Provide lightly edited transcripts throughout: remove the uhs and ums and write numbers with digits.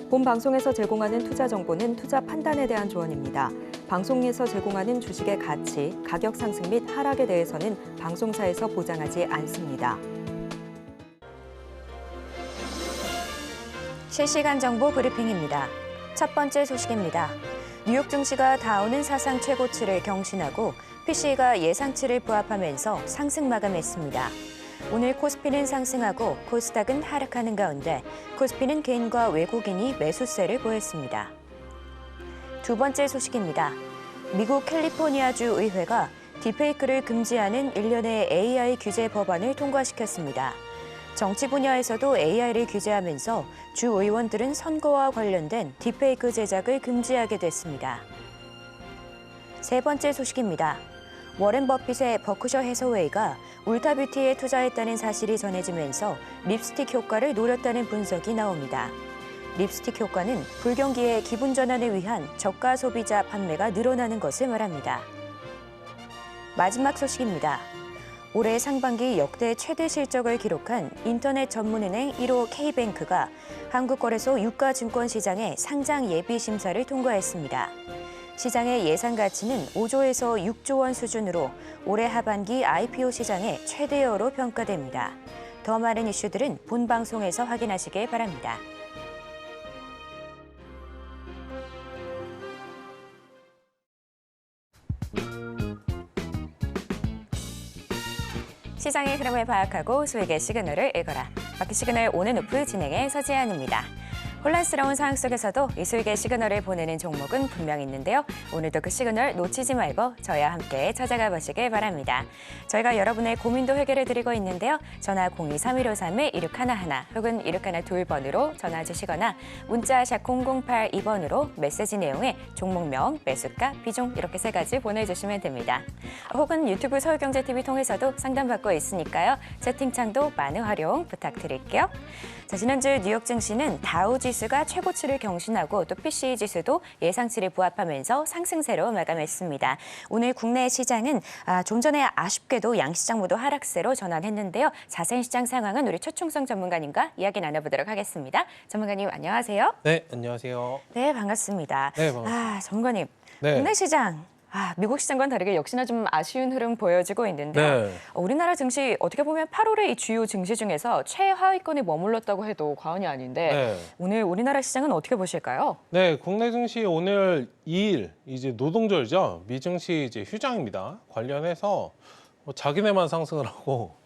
본 방송에서 제공하는 투자 정보는 투자 판단에 대한 조언입니다. 방송에서 제공하는 주식의 가치, 가격 상승 및 하락에 대해서는 방송사에서 보장하지 않습니다. 실시간 정보 브리핑입니다. 첫 번째 소식입니다. 뉴욕 증시가 다우는 사상 최고치를 경신하고 PC가 예상치를 부합하면서 상승 마감했습니다. 오늘 코스피는 상승하고 코스닥은 하락하는 가운데 코스피는 개인과 외국인이 매수세를 보였습니다. 두 번째 소식입니다. 미국 캘리포니아주 의회가 딥페이크를 금지하는 일련의 AI 규제 법안을 통과시켰습니다. 정치 분야에서도 AI를 규제하면서 주 의원들은 선거와 관련된 딥페이크 제작을 금지하게 됐습니다. 세 번째 소식입니다. 워렌 버핏의 버크셔 해서웨이가 울타뷰티에 투자했다는 사실이 전해지면서 립스틱 효과를 노렸다는 분석이 나옵니다. 립스틱 효과는 불경기의 기분 전환을 위한 저가 소비자 판매가 늘어나는 것을 말합니다. 마지막 소식입니다. 올해 상반기 역대 최대 실적을 기록한 인터넷 전문은행 1호 K뱅크가 한국거래소 유가증권시장의 상장 예비 심사를 통과했습니다. 시장의 예상 가치는 5조에서 6조 원 수준으로 올해 하반기 IPO 시장의 최대어로 평가됩니다. 더 많은 이슈들은 본 방송에서 확인하시길 바랍니다. 시장의 흐름을 파악하고 수익의 시그널을 읽어라. 마켓 시그널 오늘 오프 진행의 서지안입니다. 혼란스러운 상황 속에서도 이 수익의 시그널을 보내는 종목은 분명 있는데요. 오늘도 그 시그널 놓치지 말고 저희와 함께 찾아가 보시길 바랍니다. 저희가 여러분의 고민도 해결해 드리고 있는데요. 전화 023153-1611 혹은 1612번으로 전화 주시거나 문자 샵 0082번으로 메시지 내용에 종목명, 매수가, 비중 이렇게 세 가지 보내주시면 됩니다. 혹은 유튜브 서울경제TV 통해서도 상담받고 있으니까요. 채팅창도 많은 활용 부탁드릴게요. 자, 지난주 뉴욕 증시는 다우 지수가 최고치를 경신하고 또 PCE 지수도 예상치를 부합하면서 상승세로 마감했습니다. 오늘 국내 시장은 좀 전에 아쉽게도 양시장 모두 하락세로 전환했는데요. 자세한 시장 상황은 우리 최충성 전문가님과 이야기 나눠보도록 하겠습니다. 전문가님 안녕하세요. 네, 안녕하세요. 네, 반갑습니다. 네, 반갑습니다. 전문가님, 네. 국내 시장. 미국 시장과는 다르게 역시나 좀 아쉬운 흐름 보여지고 있는데요. 네. 우리나라 증시 어떻게 보면 8월의 이 주요 증시 중에서 최하위권에 머물렀다고 해도 과언이 아닌데 네. 오늘 우리나라 시장은 어떻게 보실까요? 네, 국내 증시 오늘 2일 이제 노동절이죠. 미증시 이제 휴장입니다. 관련해서 자기네만 상승을 하고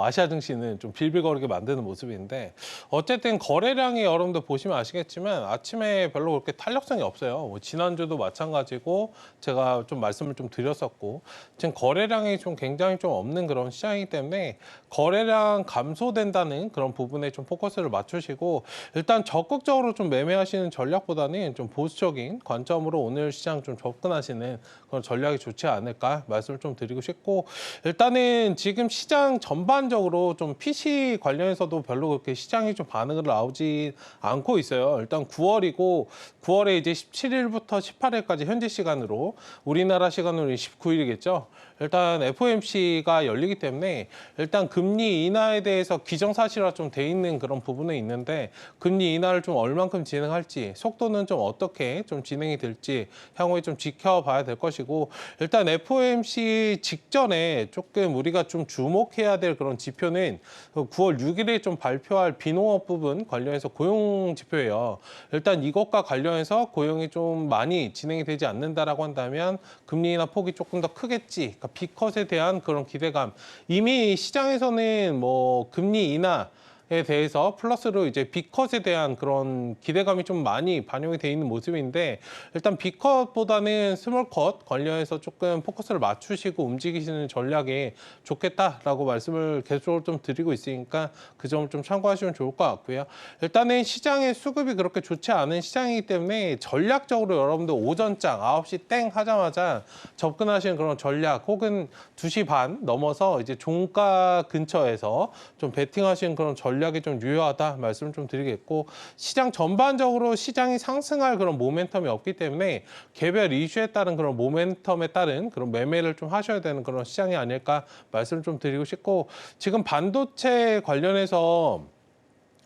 아시아 증시는 좀 빌빌거리게 만드는 모습인데 어쨌든 거래량이 여러분들 보시면 아시겠지만 아침에 별로 그렇게 탄력성이 없어요. 지난주도 마찬가지고 제가 좀 말씀을 좀 드렸었고 지금 거래량이 좀 굉장히 좀 없는 그런 시장이기 때문에 거래량 감소된다는 그런 부분에 좀 포커스를 맞추시고 일단 적극적으로 좀 매매하시는 전략보다는 좀 보수적인 관점으로 오늘 시장 좀 접근하시는 그런 전략이 좋지 않을까 말씀을 좀 드리고 싶고 일단은 지금 시장 전반적으로 좀 PC 관련해서도 별로 그렇게 시장이 좀 반응을 나오지 않고 있어요. 일단 9월이고 9월에 이제 17일부터 18일까지 현지 시간으로 우리나라 시간으로 19일이겠죠. 일단 FOMC가 열리기 때문에 일단 금리 인하에 대해서 기정사실화 좀 돼 있는 그런 부분은 있는데 금리 인하를 좀 얼만큼 진행할지 속도는 좀 어떻게 좀 진행이 될지 향후에 좀 지켜봐야 될 것이고 일단 FOMC 직전에 조금 우리가 좀 주목해야 될 그런 지표는 9월 6일에 좀 발표할 비농업 부분 관련해서 고용 지표예요. 일단 이것과 관련해서 고용이 좀 많이 진행이 되지 않는다라고 한다면 금리 인하 폭이 조금 더 크겠지. 그러니까 B컷에 대한 그런 기대감. 이미 시장에서는 뭐 금리 인하에 대해서 플러스로 이제 B컷에 대한 그런 기대감이 좀 많이 반영이 돼 있는 모습인데 일단 B컷보다는 스몰컷 관련해서 조금 포커스를 맞추시고 움직이시는 전략이 좋겠다라고 말씀을 계속적으로 좀 드리고 있으니까 그 점을 좀 참고하시면 좋을 것 같고요. 일단은 시장의 수급이 그렇게 좋지 않은 시장이기 때문에 전략적으로 여러분들 오전장 9시 땡 하자마자 접근하시는 그런 전략 혹은 2시 반 넘어서 이제 종가 근처에서 좀 베팅하시는 그런 전략이 좀 유효하다 말씀을 좀 드리겠고 시장 전반적으로 시장이 상승할 그런 모멘텀이 없기 때문에 개별 이슈에 따른 그런 모멘텀에 따른 그런 매매를 좀 하셔야 되는 그런 시장이 아닐까 말씀을 좀 드리고 싶고 지금 반도체 관련해서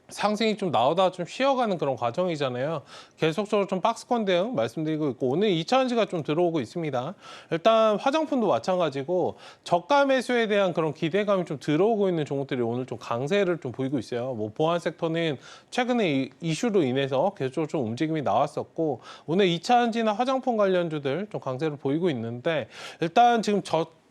상승이 좀 나오다 좀 쉬어가는 그런 과정이잖아요. 계속적으로 좀 박스권 대응 말씀드리고 있고 오늘 2차전지가 좀 들어오고 있습니다. 일단 화장품도 마찬가지고 저가 매수에 대한 그런 기대감이 좀 들어오고 있는 종목들이 오늘 좀 강세를 좀 보이고 있어요. 뭐 보안 sektor는 최근에 이슈로 인해서 계속적으로 좀 움직임이 나왔었고 오늘 2차전지나 화장품 관련주들 좀 강세를 보이고 있는데 일단 지금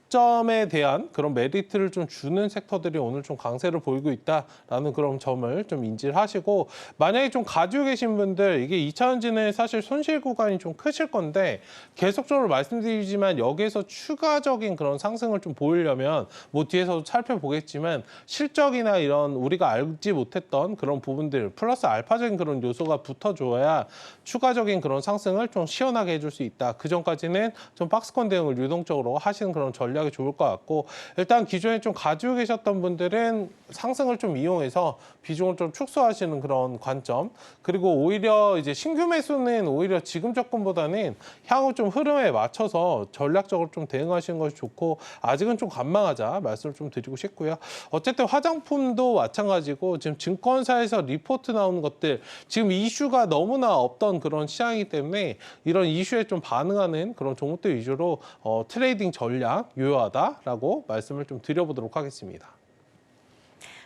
점에 대한 그런 메리트를 좀 주는 섹터들이 오늘 좀 강세를 보이고 있다라는 그런 점을 좀 인지를 하시고 만약에 좀 가지고 계신 분들 이게 2차전지는 사실 손실 구간이 좀 크실 건데 계속적으로 말씀드리지만 여기에서 추가적인 그런 상승을 좀 보이려면 뭐 뒤에서도 살펴보겠지만 실적이나 이런 우리가 알지 못했던 그런 부분들 플러스 알파적인 그런 요소가 붙어줘야 추가적인 그런 상승을 좀 시원하게 해줄 수 있다. 그 전까지는 좀 박스권 대응을 유동적으로 하시는 그런 전략이 좋을 것 같고 일단 기존에 좀 가지고 계셨던 분들은 상승을 좀 이용해서 비중을 좀 축소하시는 그런 관점 그리고 오히려 이제 신규 매수는 오히려 지금 접근보다는 향후 좀 흐름에 맞춰서 전략적으로 좀 대응하시는 것이 좋고 아직은 좀 관망하자 말씀을 좀 드리고 싶고요. 어쨌든 화장품도 마찬가지고 지금 증권사에서 리포트 나오는 것들 지금 이슈가 너무나 없던 그런 시장이기 때문에 이런 이슈에 좀 반응하는 그런 종목들 위주로 트레이딩 전략 유효하다라고 말씀을 좀 드려보도록 하겠습니다.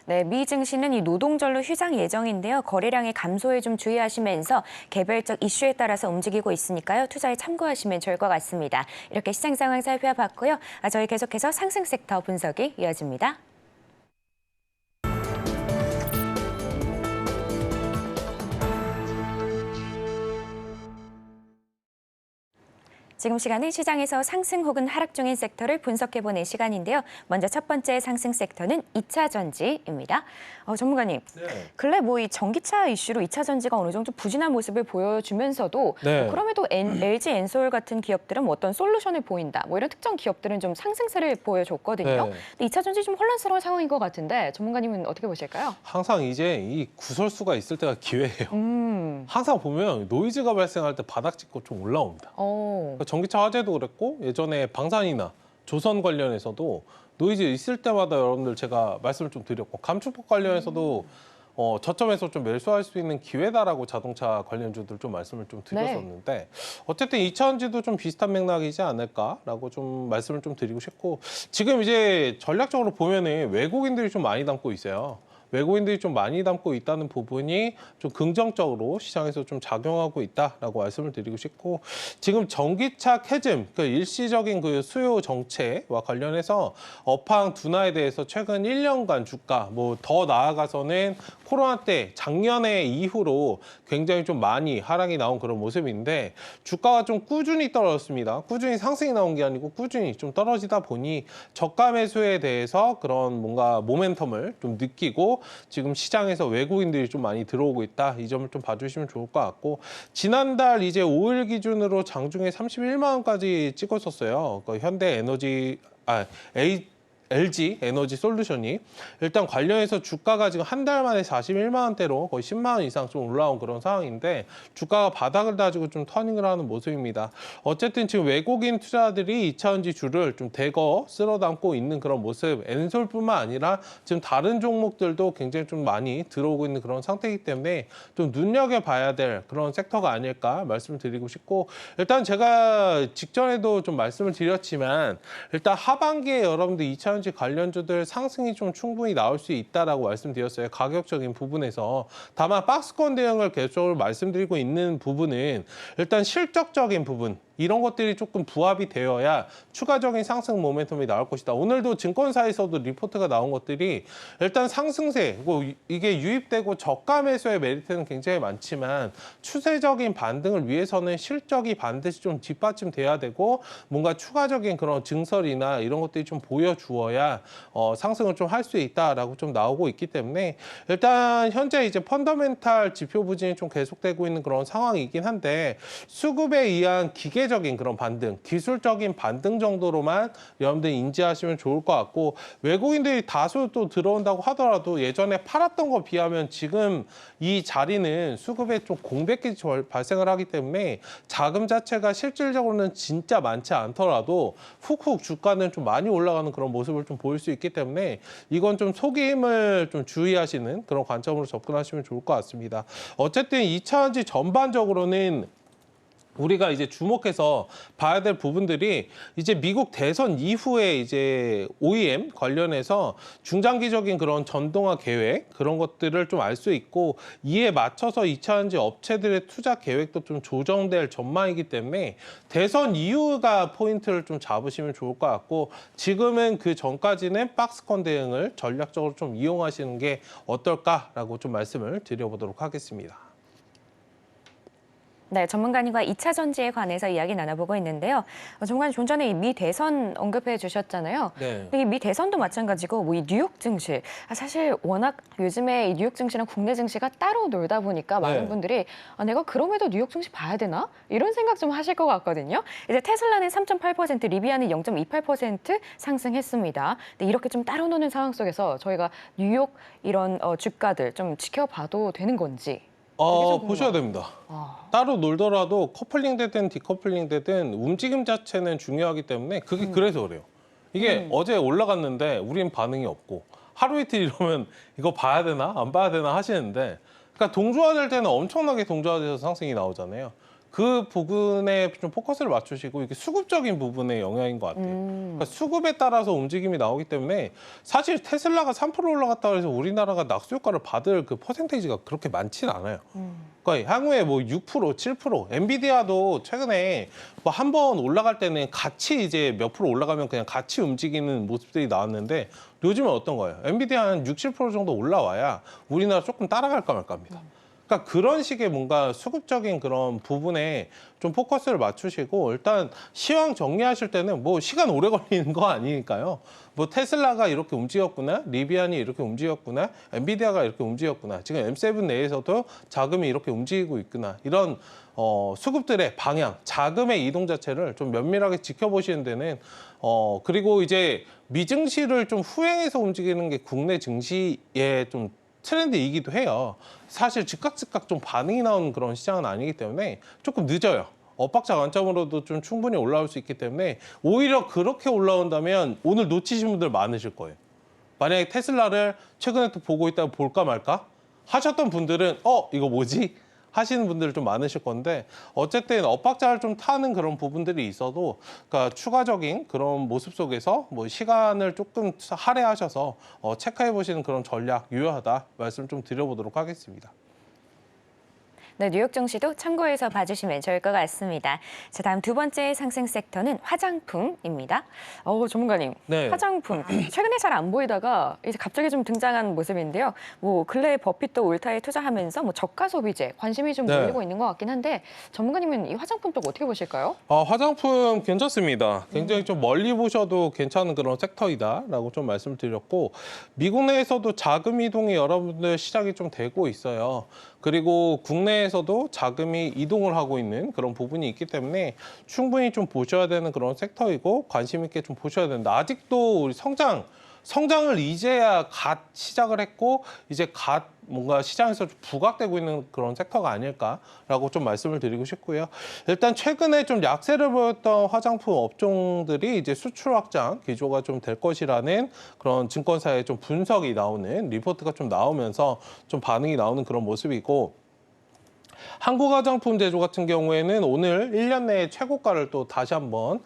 네, 미 증시는 이 노동절로 휴장 예정인데요. 거래량의 감소에 좀 주의하시면서 개별적 이슈에 따라서 움직이고 있으니까요. 투자에 참고하시면 좋을 것 같습니다. 이렇게 시장 상황 살펴봤고요. 저희 계속해서 상승 섹터 분석이 이어집니다. 지금 시간은 시장에서 상승 혹은 하락 중인 섹터를 분석해보는 시간인데요. 먼저 첫 번째 상승 섹터는 2차 전지입니다. 전문가님, 네. 근래 뭐 이 전기차 이슈로 2차 전지가 어느 정도 부진한 모습을 보여주면서도 네. 그럼에도 LG 엔솔 같은 기업들은 뭐 어떤 솔루션을 보인다. 뭐 이런 특정 기업들은 좀 상승세를 보여줬거든요. 네. 근데 2차 전지 좀 혼란스러운 상황인 것 같은데 전문가님은 어떻게 보실까요? 항상 이제 이 구설수가 있을 때가 기회예요. 항상 보면 노이즈가 발생할 때 바닥 찍고 좀 올라옵니다. 그러니까 전기차 화재도 그랬고 예전에 방산이나 조선 관련해서도 노이즈 있을 때마다 여러분들 제가 말씀을 좀 드렸고 감축법 관련해서도 저점에서 좀 매수할 수 있는 기회다라고 자동차 관련주들 좀 말씀을 좀 드렸었는데 어쨌든 2차전지도 좀 비슷한 맥락이지 않을까라고 좀 말씀을 좀 드리고 싶고 지금 이제 전략적으로 보면은 외국인들이 좀 많이 담고 있어요. 외국인들이 좀 많이 담고 있다는 부분이 좀 긍정적으로 시장에서 좀 작용하고 있다라고 말씀을 드리고 싶고 지금 전기차 캐즘, 그 일시적인 그 수요 정체와 관련해서 업황 둔화에 대해서 최근 1년간 주가 뭐 더 나아가서는 코로나 때 작년에 이후로 굉장히 좀 많이 하락이 나온 그런 모습인데 주가가 좀 꾸준히 떨어졌습니다. 꾸준히 상승이 나온 게 아니고 꾸준히 좀 떨어지다 보니 저가 매수에 대해서 그런 뭔가 모멘텀을 좀 느끼고 지금 시장에서 외국인들이 좀 많이 들어오고 있다. 이 점을 좀 봐주시면 좋을 것 같고 지난달 이제 5일 기준으로 장중에 31만 원까지 찍었었어요. 그 LG 에너지 솔루션이 일단 관련해서 주가가 지금 한 달 만에 41만 원대로 거의 10만 원 이상 좀 올라온 그런 상황인데 주가가 바닥을 다지고 좀 터닝을 하는 모습입니다. 어쨌든 지금 외국인 투자들이 2차전지 주를 좀 대거 쓸어 담고 있는 그런 모습 엔솔뿐만 아니라 지금 다른 종목들도 굉장히 좀 많이 들어오고 있는 그런 상태이기 때문에 좀 눈여겨봐야 될 그런 섹터가 아닐까 말씀을 드리고 싶고 일단 제가 직전에도 좀 말씀을 드렸지만 일단 하반기에 여러분들 2차전지 관련주들 상승이 좀 충분히 나올 수 있다라고 말씀드렸어요. 가격적인 부분에서. 다만 박스권 대응을 계속적으로 말씀드리고 있는 부분은 일단 실적적인 부분 이런 것들이 조금 부합이 되어야 추가적인 상승 모멘텀이 나올 것이다. 오늘도 증권사에서도 리포트가 나온 것들이 일단 상승세, 이게 유입되고 저가 매수의 메리트는 굉장히 많지만 추세적인 반등을 위해서는 실적이 반드시 좀 뒷받침돼야 되고 뭔가 추가적인 그런 증설이나 이런 것들이 좀 보여주어야 상승을 좀 할 수 있다라고 좀 나오고 있기 때문에 일단 현재 이제 펀더멘탈 지표 부진이 좀 계속되고 있는 그런 상황이긴 한데 수급에 의한 기계 단계적인 그런 반등, 기술적인 반등 정도로만 여러분들 인지하시면 좋을 것 같고, 외국인들이 다수 또 들어온다고 하더라도 예전에 팔았던 거 비하면 지금 이 자리는 수급에 좀 공백기 발생을 하기 때문에 자금 자체가 실질적으로는 진짜 많지 않더라도 훅훅 주가는 좀 많이 올라가는 그런 모습을 좀 보일 수 있기 때문에 이건 좀 속임을 좀 주의하시는 그런 관점으로 접근하시면 좋을 것 같습니다. 어쨌든 2차전지 전반적으로는 우리가 이제 주목해서 봐야 될 부분들이 이제 미국 대선 이후에 이제 OEM 관련해서 중장기적인 그런 전동화 계획 그런 것들을 좀 알 수 있고, 이에 맞춰서 2차전지 업체들의 투자 계획도 좀 조정될 전망이기 때문에 대선 이후가 포인트를 좀 잡으시면 좋을 것 같고, 지금은 그 전까지는 박스권 대응을 전략적으로 좀 이용하시는 게 어떨까라고 좀 말씀을 드려보도록 하겠습니다. 네, 전문가님과 2차 전지에 관해서 이야기 나눠보고 있는데요. 전문가님 좀 전에 이 미 대선 언급해 주셨잖아요. 네. 이 미 대선도 마찬가지고 뭐 이 뉴욕 증시, 사실 워낙 요즘에 이 뉴욕 증시랑 국내 증시가 따로 놀다 보니까 많은 네. 분들이 내가 그럼에도 뉴욕 증시 봐야 되나? 이런 생각 좀 하실 것 같거든요. 이제 테슬라는 3.8%, 리비아는 0.28% 상승했습니다. 근데 이렇게 좀 따로 노는 상황 속에서 저희가 뉴욕 이런 주가들 좀 지켜봐도 되는 건지. 보셔야 됩니다. 따로 놀더라도 커플링 되든 디커플링 되든 움직임 자체는 중요하기 때문에 그게 그래서 그래요. 이게 어제 올라갔는데 우린 반응이 없고 하루 이틀 이러면 이거 봐야 되나 안 봐야 되나 하시는데, 그러니까 동조화될 때는 엄청나게 동조화돼서 상승이 나오잖아요. 그 부분에 좀 포커스를 맞추시고, 이게 수급적인 부분의 영향인 것 같아요. 그러니까 수급에 따라서 움직임이 나오기 때문에 사실 테슬라가 3% 올라갔다고 해서 우리나라가 낙수 효과를 받을 그 퍼센테이지가 그렇게 많지는 않아요. 그러니까 향후에 뭐 6%, 7%, 엔비디아도 최근에 뭐 한 번 올라갈 때는 같이 이제 몇 프로 올라가면 그냥 같이 움직이는 모습들이 나왔는데, 요즘은 어떤 거예요? 엔비디아 한 60, 70% 정도 올라와야 우리나라 조금 따라갈까 말까입니다. 그러니까 그런 식의 뭔가 수급적인 그런 부분에 좀 포커스를 맞추시고, 일단 시황 정리하실 때는 뭐 시간 오래 걸리는 거 아니니까요. 뭐 테슬라가 이렇게 움직였구나, 리비안이 이렇게 움직였구나, 엔비디아가 이렇게 움직였구나, 지금 M7 내에서도 자금이 이렇게 움직이고 있구나, 이런 수급들의 방향, 자금의 이동 자체를 좀 면밀하게 지켜보시는 데는 그리고 이제 미증시를 좀 후행해서 움직이는 게 국내 증시의 좀 트렌드이기도 해요. 사실 즉각 좀 반응이 나오는 그런 시장은 아니기 때문에 조금 늦어요. 엇박자 관점으로도 좀 충분히 올라올 수 있기 때문에 오히려 그렇게 올라온다면 오늘 놓치신 분들 많으실 거예요. 만약에 테슬라를 최근에 또 보고 있다가 볼까 말까 하셨던 분들은 이거 뭐지? 하시는 분들이 좀 많으실 건데, 어쨌든 엇박자를 좀 타는 그런 부분들이 있어도, 그러니까 추가적인 그런 모습 속에서 뭐 시간을 조금 할애하셔서 체크해 보시는 그런 전략 유효하다 말씀 좀 드려보도록 하겠습니다. 네, 뉴욕 증시도 참고해서 봐주시면 좋을 것 같습니다. 자, 다음 두 번째 상승 섹터는 화장품입니다. 전문가님, 네. 화장품 최근에 잘 안 보이다가 이제 갑자기 좀 등장한 모습인데요. 뭐 근래에 버핏도 올타에 투자하면서 뭐 저가 소비재 관심이 좀 네. 몰리고 있는 것 같긴 한데, 전문가님은 이 화장품 쪽 어떻게 보실까요? 화장품 괜찮습니다. 굉장히 좀 멀리 보셔도 괜찮은 그런 섹터이다라고 좀 말씀드렸고, 미국 내에서도 자금 이동이 여러분들 시작이 좀 되고 있어요. 그리고 국내에서도 자금이 이동을 하고 있는 그런 부분이 있기 때문에 충분히 좀 보셔야 되는 그런 섹터이고, 관심 있게 좀 보셔야 된다. 아직도 우리 성장을 이제야 갓 시작을 했고, 이제 갓 뭔가 시장에서 좀 부각되고 있는 그런 섹터가 아닐까라고 좀 말씀을 드리고 싶고요. 일단 최근에 좀 약세를 보였던 화장품 업종들이 이제 수출 확장 기조가 좀 될 것이라는 그런 증권사의 좀 분석이 나오는 리포트가 좀 나오면서 좀 반응이 나오는 그런 모습이고, 한국 화장품 제조 같은 경우에는 오늘 1년 내에 최고가를 또 다시 한번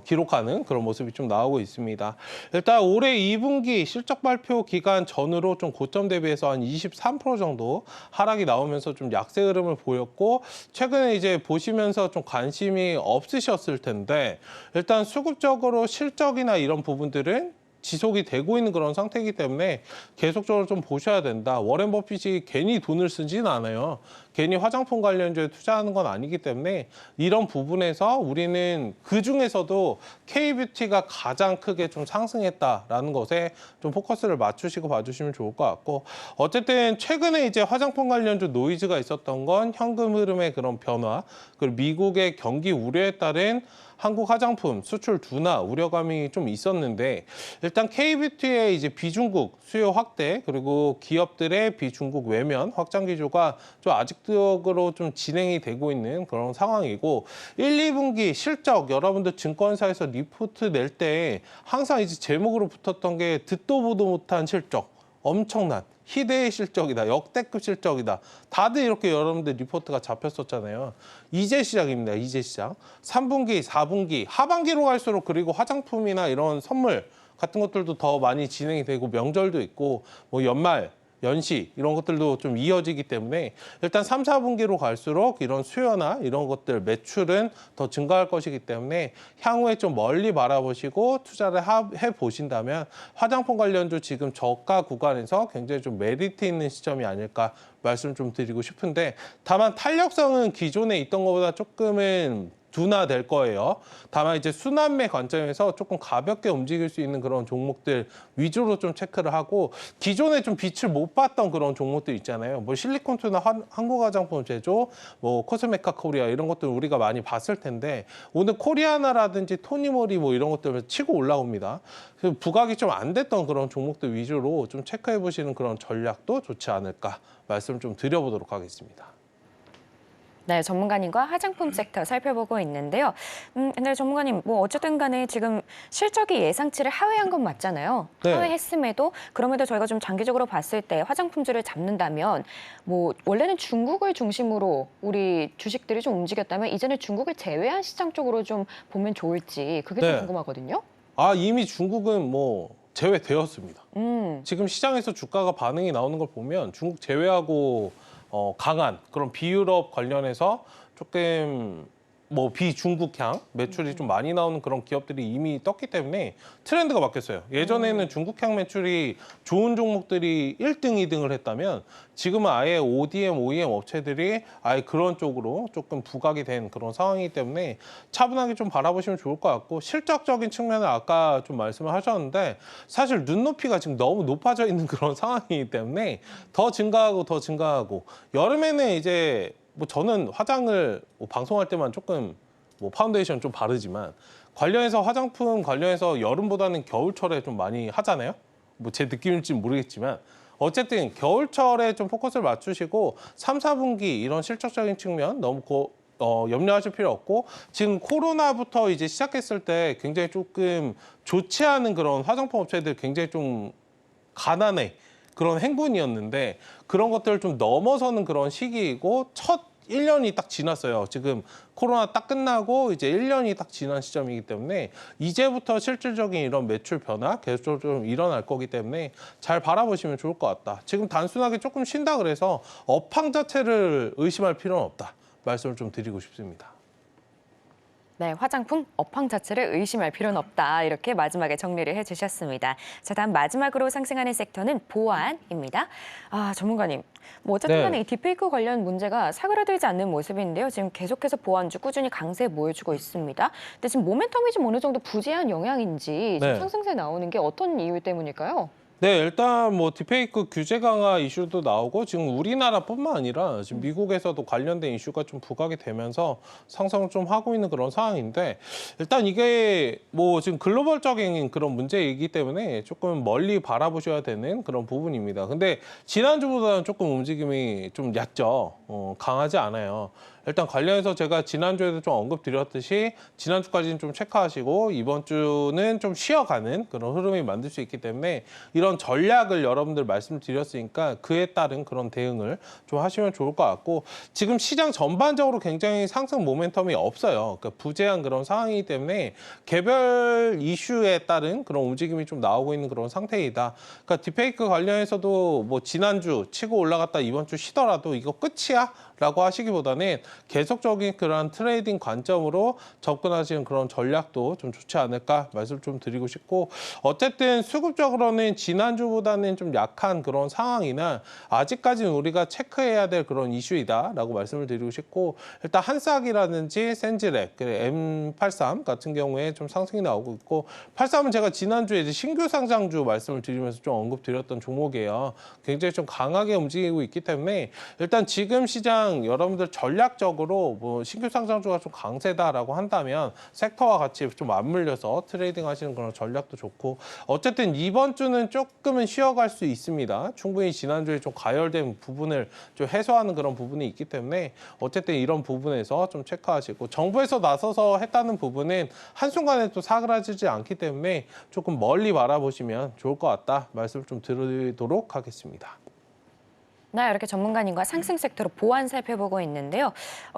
기록하는 그런 모습이 좀 나오고 있습니다. 일단 올해 2분기 실적 발표 기간 전으로 좀 고점 대비해서 한 23% 정도 하락이 나오면서 좀 약세 흐름을 보였고, 최근에 이제 보시면서 좀 관심이 없으셨을 텐데, 일단 수급적으로 실적이나 이런 부분들은 지속이 되고 있는 그런 상태이기 때문에 계속적으로 좀 보셔야 된다. 워렌 버핏이 괜히 돈을 쓰진 않아요. 괜히 화장품 관련주에 투자하는 건 아니기 때문에 이런 부분에서 우리는 그중에서도 K뷰티가 가장 크게 좀 상승했다라는 것에 좀 포커스를 맞추시고 봐주시면 좋을 것 같고, 어쨌든 최근에 이제 화장품 관련주 노이즈가 있었던 건 현금 흐름의 그런 변화, 그리고 미국의 경기 우려에 따른 한국 화장품 수출 둔화 우려감이 좀 있었는데, 일단 K뷰티의 이제 비중국 수요 확대, 그리고 기업들의 비중국 외면 확장 기조가 좀 아직적으로 좀 진행이 되고 있는 그런 상황이고, 1, 2분기 실적 여러분들 증권사에서 리포트 낼 때 항상 이제 제목으로 붙었던 게 듣도 보도 못한 실적, 엄청난 희대의 실적이다, 역대급 실적이다. 다들 이렇게 여러분들 리포트가 잡혔었잖아요. 이제 시작입니다. 이제 시작. 3분기, 4분기, 하반기로 갈수록 그리고 화장품이나 이런 선물 같은 것들도 더 많이 진행이 되고 명절도 있고 뭐 연말, 연시 이런 것들도 좀 이어지기 때문에 일단 3, 4분기로 갈수록 이런 수요나 이런 것들 매출은 더 증가할 것이기 때문에 향후에 좀 멀리 바라보시고 투자를 해보신다면 화장품 관련주 지금 저가 구간에서 굉장히 좀 메리트 있는 시점이 아닐까 말씀 좀 드리고 싶은데, 다만 탄력성은 기존에 있던 것보다 조금은 둔화될 거예요. 다만 이제 순환매 관점에서 조금 가볍게 움직일 수 있는 그런 종목들 위주로 좀 체크를 하고, 기존에 좀 빛을 못 봤던 그런 종목들 있잖아요. 뭐 실리콘투나 한국화장품 제조, 뭐 코스메카 코리아 이런 것들 우리가 많이 봤을 텐데, 오늘 코리아나라든지 토니모리 뭐 이런 것들 치고 올라옵니다. 그래서 부각이 좀 안 됐던 그런 종목들 위주로 좀 체크해 보시는 그런 전략도 좋지 않을까 말씀 좀 드려보도록 하겠습니다. 네, 전문가님과 화장품 섹터 살펴보고 있는데요. 근데 전문가님, 뭐 어쨌든 간에 지금 실적이 예상치를 하회한 건 맞잖아요. 네. 하회했음에도 그럼에도 저희가 좀 장기적으로 봤을 때 화장품주를 잡는다면 뭐 원래는 중국을 중심으로 우리 주식들이 좀 움직였다면 이제는 중국을 제외한 시장 쪽으로 좀 보면 좋을지 그게 좀 네. 궁금하거든요. 이미 중국은 뭐 제외되었습니다. 지금 시장에서 주가가 반응이 나오는 걸 보면 중국 제외하고 강한 그런 비유럽 관련해서 조금 뭐 비중국향 매출이 좀 많이 나오는 그런 기업들이 이미 떴기 때문에 트렌드가 바뀌었어요. 예전에는 중국향 매출이 좋은 종목들이 1등, 2등을 했다면 지금은 아예 ODM, OEM 업체들이 아예 그런 쪽으로 조금 부각이 된 그런 상황이기 때문에 차분하게 좀 바라보시면 좋을 것 같고, 실적적인 측면을 아까 좀 말씀을 하셨는데 사실 눈높이가 지금 너무 높아져 있는 그런 상황이기 때문에 더 증가하고 여름에는 이제 뭐 저는 화장을 뭐 방송할 때만 조금 뭐 파운데이션 좀 바르지만 관련해서 화장품 관련해서 여름보다는 겨울철에 좀 많이 하잖아요. 뭐 제 느낌일지는 모르겠지만 어쨌든 겨울철에 좀 포커스를 맞추시고 3, 4분기 이런 실적적인 측면 너무 염려하실 필요 없고, 지금 코로나부터 이제 시작했을 때 굉장히 조금 좋지 않은 그런 화장품 업체들 굉장히 좀 가난해. 그런 행군이었는데 그런 것들을 좀 넘어서는 그런 시기이고, 첫 1년이 딱 지났어요. 지금 코로나 딱 끝나고 이제 1년이 딱 지난 시점이기 때문에 이제부터 실질적인 이런 매출 변화 계속적으로 좀 일어날 거기 때문에 잘 바라보시면 좋을 것 같다. 지금 단순하게 조금 쉰다 그래서 업황 자체를 의심할 필요는 없다. 말씀을 좀 드리고 싶습니다. 네, 화장품 업황 자체를 의심할 필요는 없다. 이렇게 마지막에 정리를 해주셨습니다. 자, 다음 마지막으로 상승하는 섹터는 보안입니다. 전문가님, 뭐 어쨌든 간에 이 딥페이크 관련 문제가 사그라들지 않는 모습인데요. 지금 계속해서 보안주 꾸준히 강세 보여주고 있습니다. 근데 지금 모멘텀이 좀 어느 정도 부재한 영향인지 지금 상승세 나오는 게 어떤 이유 때문일까요? 네, 일단 뭐 딥페이크 규제 강화 이슈도 나오고 지금 우리나라뿐만 아니라 지금 미국에서도 관련된 이슈가 좀 부각이 되면서 상승을 좀 하고 있는 그런 상황인데, 일단 이게 뭐 지금 글로벌적인 그런 문제이기 때문에 조금 멀리 바라보셔야 되는 그런 부분입니다. 근데 지난주보다는 조금 움직임이 좀 얕죠. 강하지 않아요. 일단 관련해서 제가 지난주에도 좀 언급드렸듯이 지난주까지는 좀 체크하시고 이번 주는 좀 쉬어가는 그런 흐름이 만들 수 있기 때문에 이런 전략을 여러분들 말씀드렸으니까 그에 따른 그런 대응을 좀 하시면 좋을 것 같고, 지금 시장 전반적으로 굉장히 상승 모멘텀이 없어요. 그러니까 부재한 그런 상황이기 때문에 개별 이슈에 따른 그런 움직임이 좀 나오고 있는 그런 상태이다. 그러니까 딥페이크 관련해서도 뭐 지난주 치고 올라갔다 이번 주 쉬더라도 이거 끝이야 투자라고 하시기보다는 계속적인 그런 트레이딩 관점으로 접근하시는 그런 전략도 좀 좋지 않을까 말씀을 좀 드리고 싶고, 어쨌든 수급적으로는 지난주보다는 좀 약한 그런 상황이나 아직까지는 우리가 체크해야 될 그런 이슈이다라고 말씀을 드리고 싶고, 일단 한싹이라든지 센지랩, M83 같은 경우에 좀 상승이 나오고 있고, 83은 제가 지난주에 이제 신규 상장주 말씀을 드리면서 좀 언급드렸던 종목이에요. 굉장히 좀 강하게 움직이고 있기 때문에 일단 지금 시장 여러분들 전략적으로 뭐 신규 상장주가 좀 강세다라고 한다면 섹터와 같이 좀 맞물려서 트레이딩 하시는 그런 전략도 좋고, 어쨌든 이번 주는 조금은 쉬어갈 수 있습니다. 충분히 지난주에 좀 가열된 부분을 좀 해소하는 그런 부분이 있기 때문에 어쨌든 이런 부분에서 좀 체크하시고, 정부에서 나서서 했다는 부분은 한순간에 또 사그라지지 않기 때문에 조금 멀리 바라보시면 좋을 것 같다 말씀을 좀 드리도록 하겠습니다. 네, 이렇게 전문가님과 상승 섹터로 보완 살펴보고 있는데요.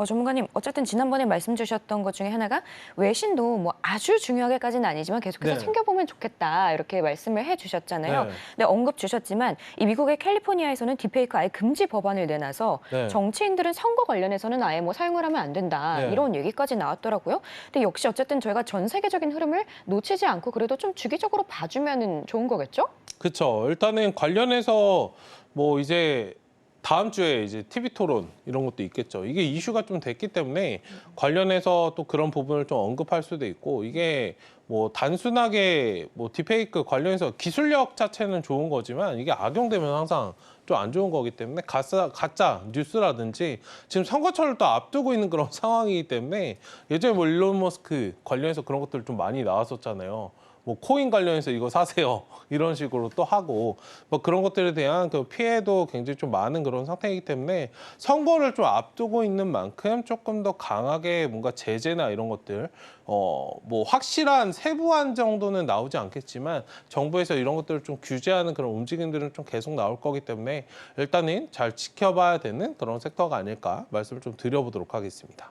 전문가님, 어쨌든 지난번에 말씀 주셨던 것 중에 하나가 외신도 뭐 아주 중요하게까지는 아니지만 계속해서 네. 챙겨보면 좋겠다 이렇게 말씀을 해주셨잖아요. 네. 네, 언급 주셨지만 이 미국의 캘리포니아에서는 딥페이크 아예 금지 법안을 내놔서 네. 정치인들은 선거 관련해서는 아예 뭐 사용을 하면 안 된다 네. 이런 얘기까지 나왔더라고요. 근데 역시 어쨌든 저희가 전 세계적인 흐름을 놓치지 않고 그래도 좀 주기적으로 봐주면 좋은 거겠죠? 그렇죠. 일단은 관련해서 뭐 이제 다음 주에 이제 TV 토론 이런 것도 있겠죠. 이게 이슈가 좀 됐기 때문에 관련해서 또 그런 부분을 좀 언급할 수도 있고, 이게 뭐 단순하게 뭐 딥페이크 관련해서 기술력 자체는 좋은 거지만 이게 악용되면 항상 좀 안 좋은 거기 때문에 가짜 뉴스라든지 지금 선거철을 또 앞두고 있는 그런 상황이기 때문에 예전에 뭐 일론 머스크 관련해서 그런 것들 좀 많이 나왔었잖아요. 뭐 코인 관련해서 이거 사세요 이런 식으로 또 하고, 뭐 그런 것들에 대한 그 피해도 굉장히 좀 많은 그런 상태이기 때문에 선거를 좀 앞두고 있는 만큼 조금 더 강하게 뭔가 제재나 이런 것들 뭐 확실한 세부한 정도는 나오지 않겠지만 정부에서 이런 것들을 좀 규제하는 그런 움직임들은 좀 계속 나올 거기 때문에 일단은 잘 지켜봐야 되는 그런 섹터가 아닐까 말씀을 좀 드려보도록 하겠습니다.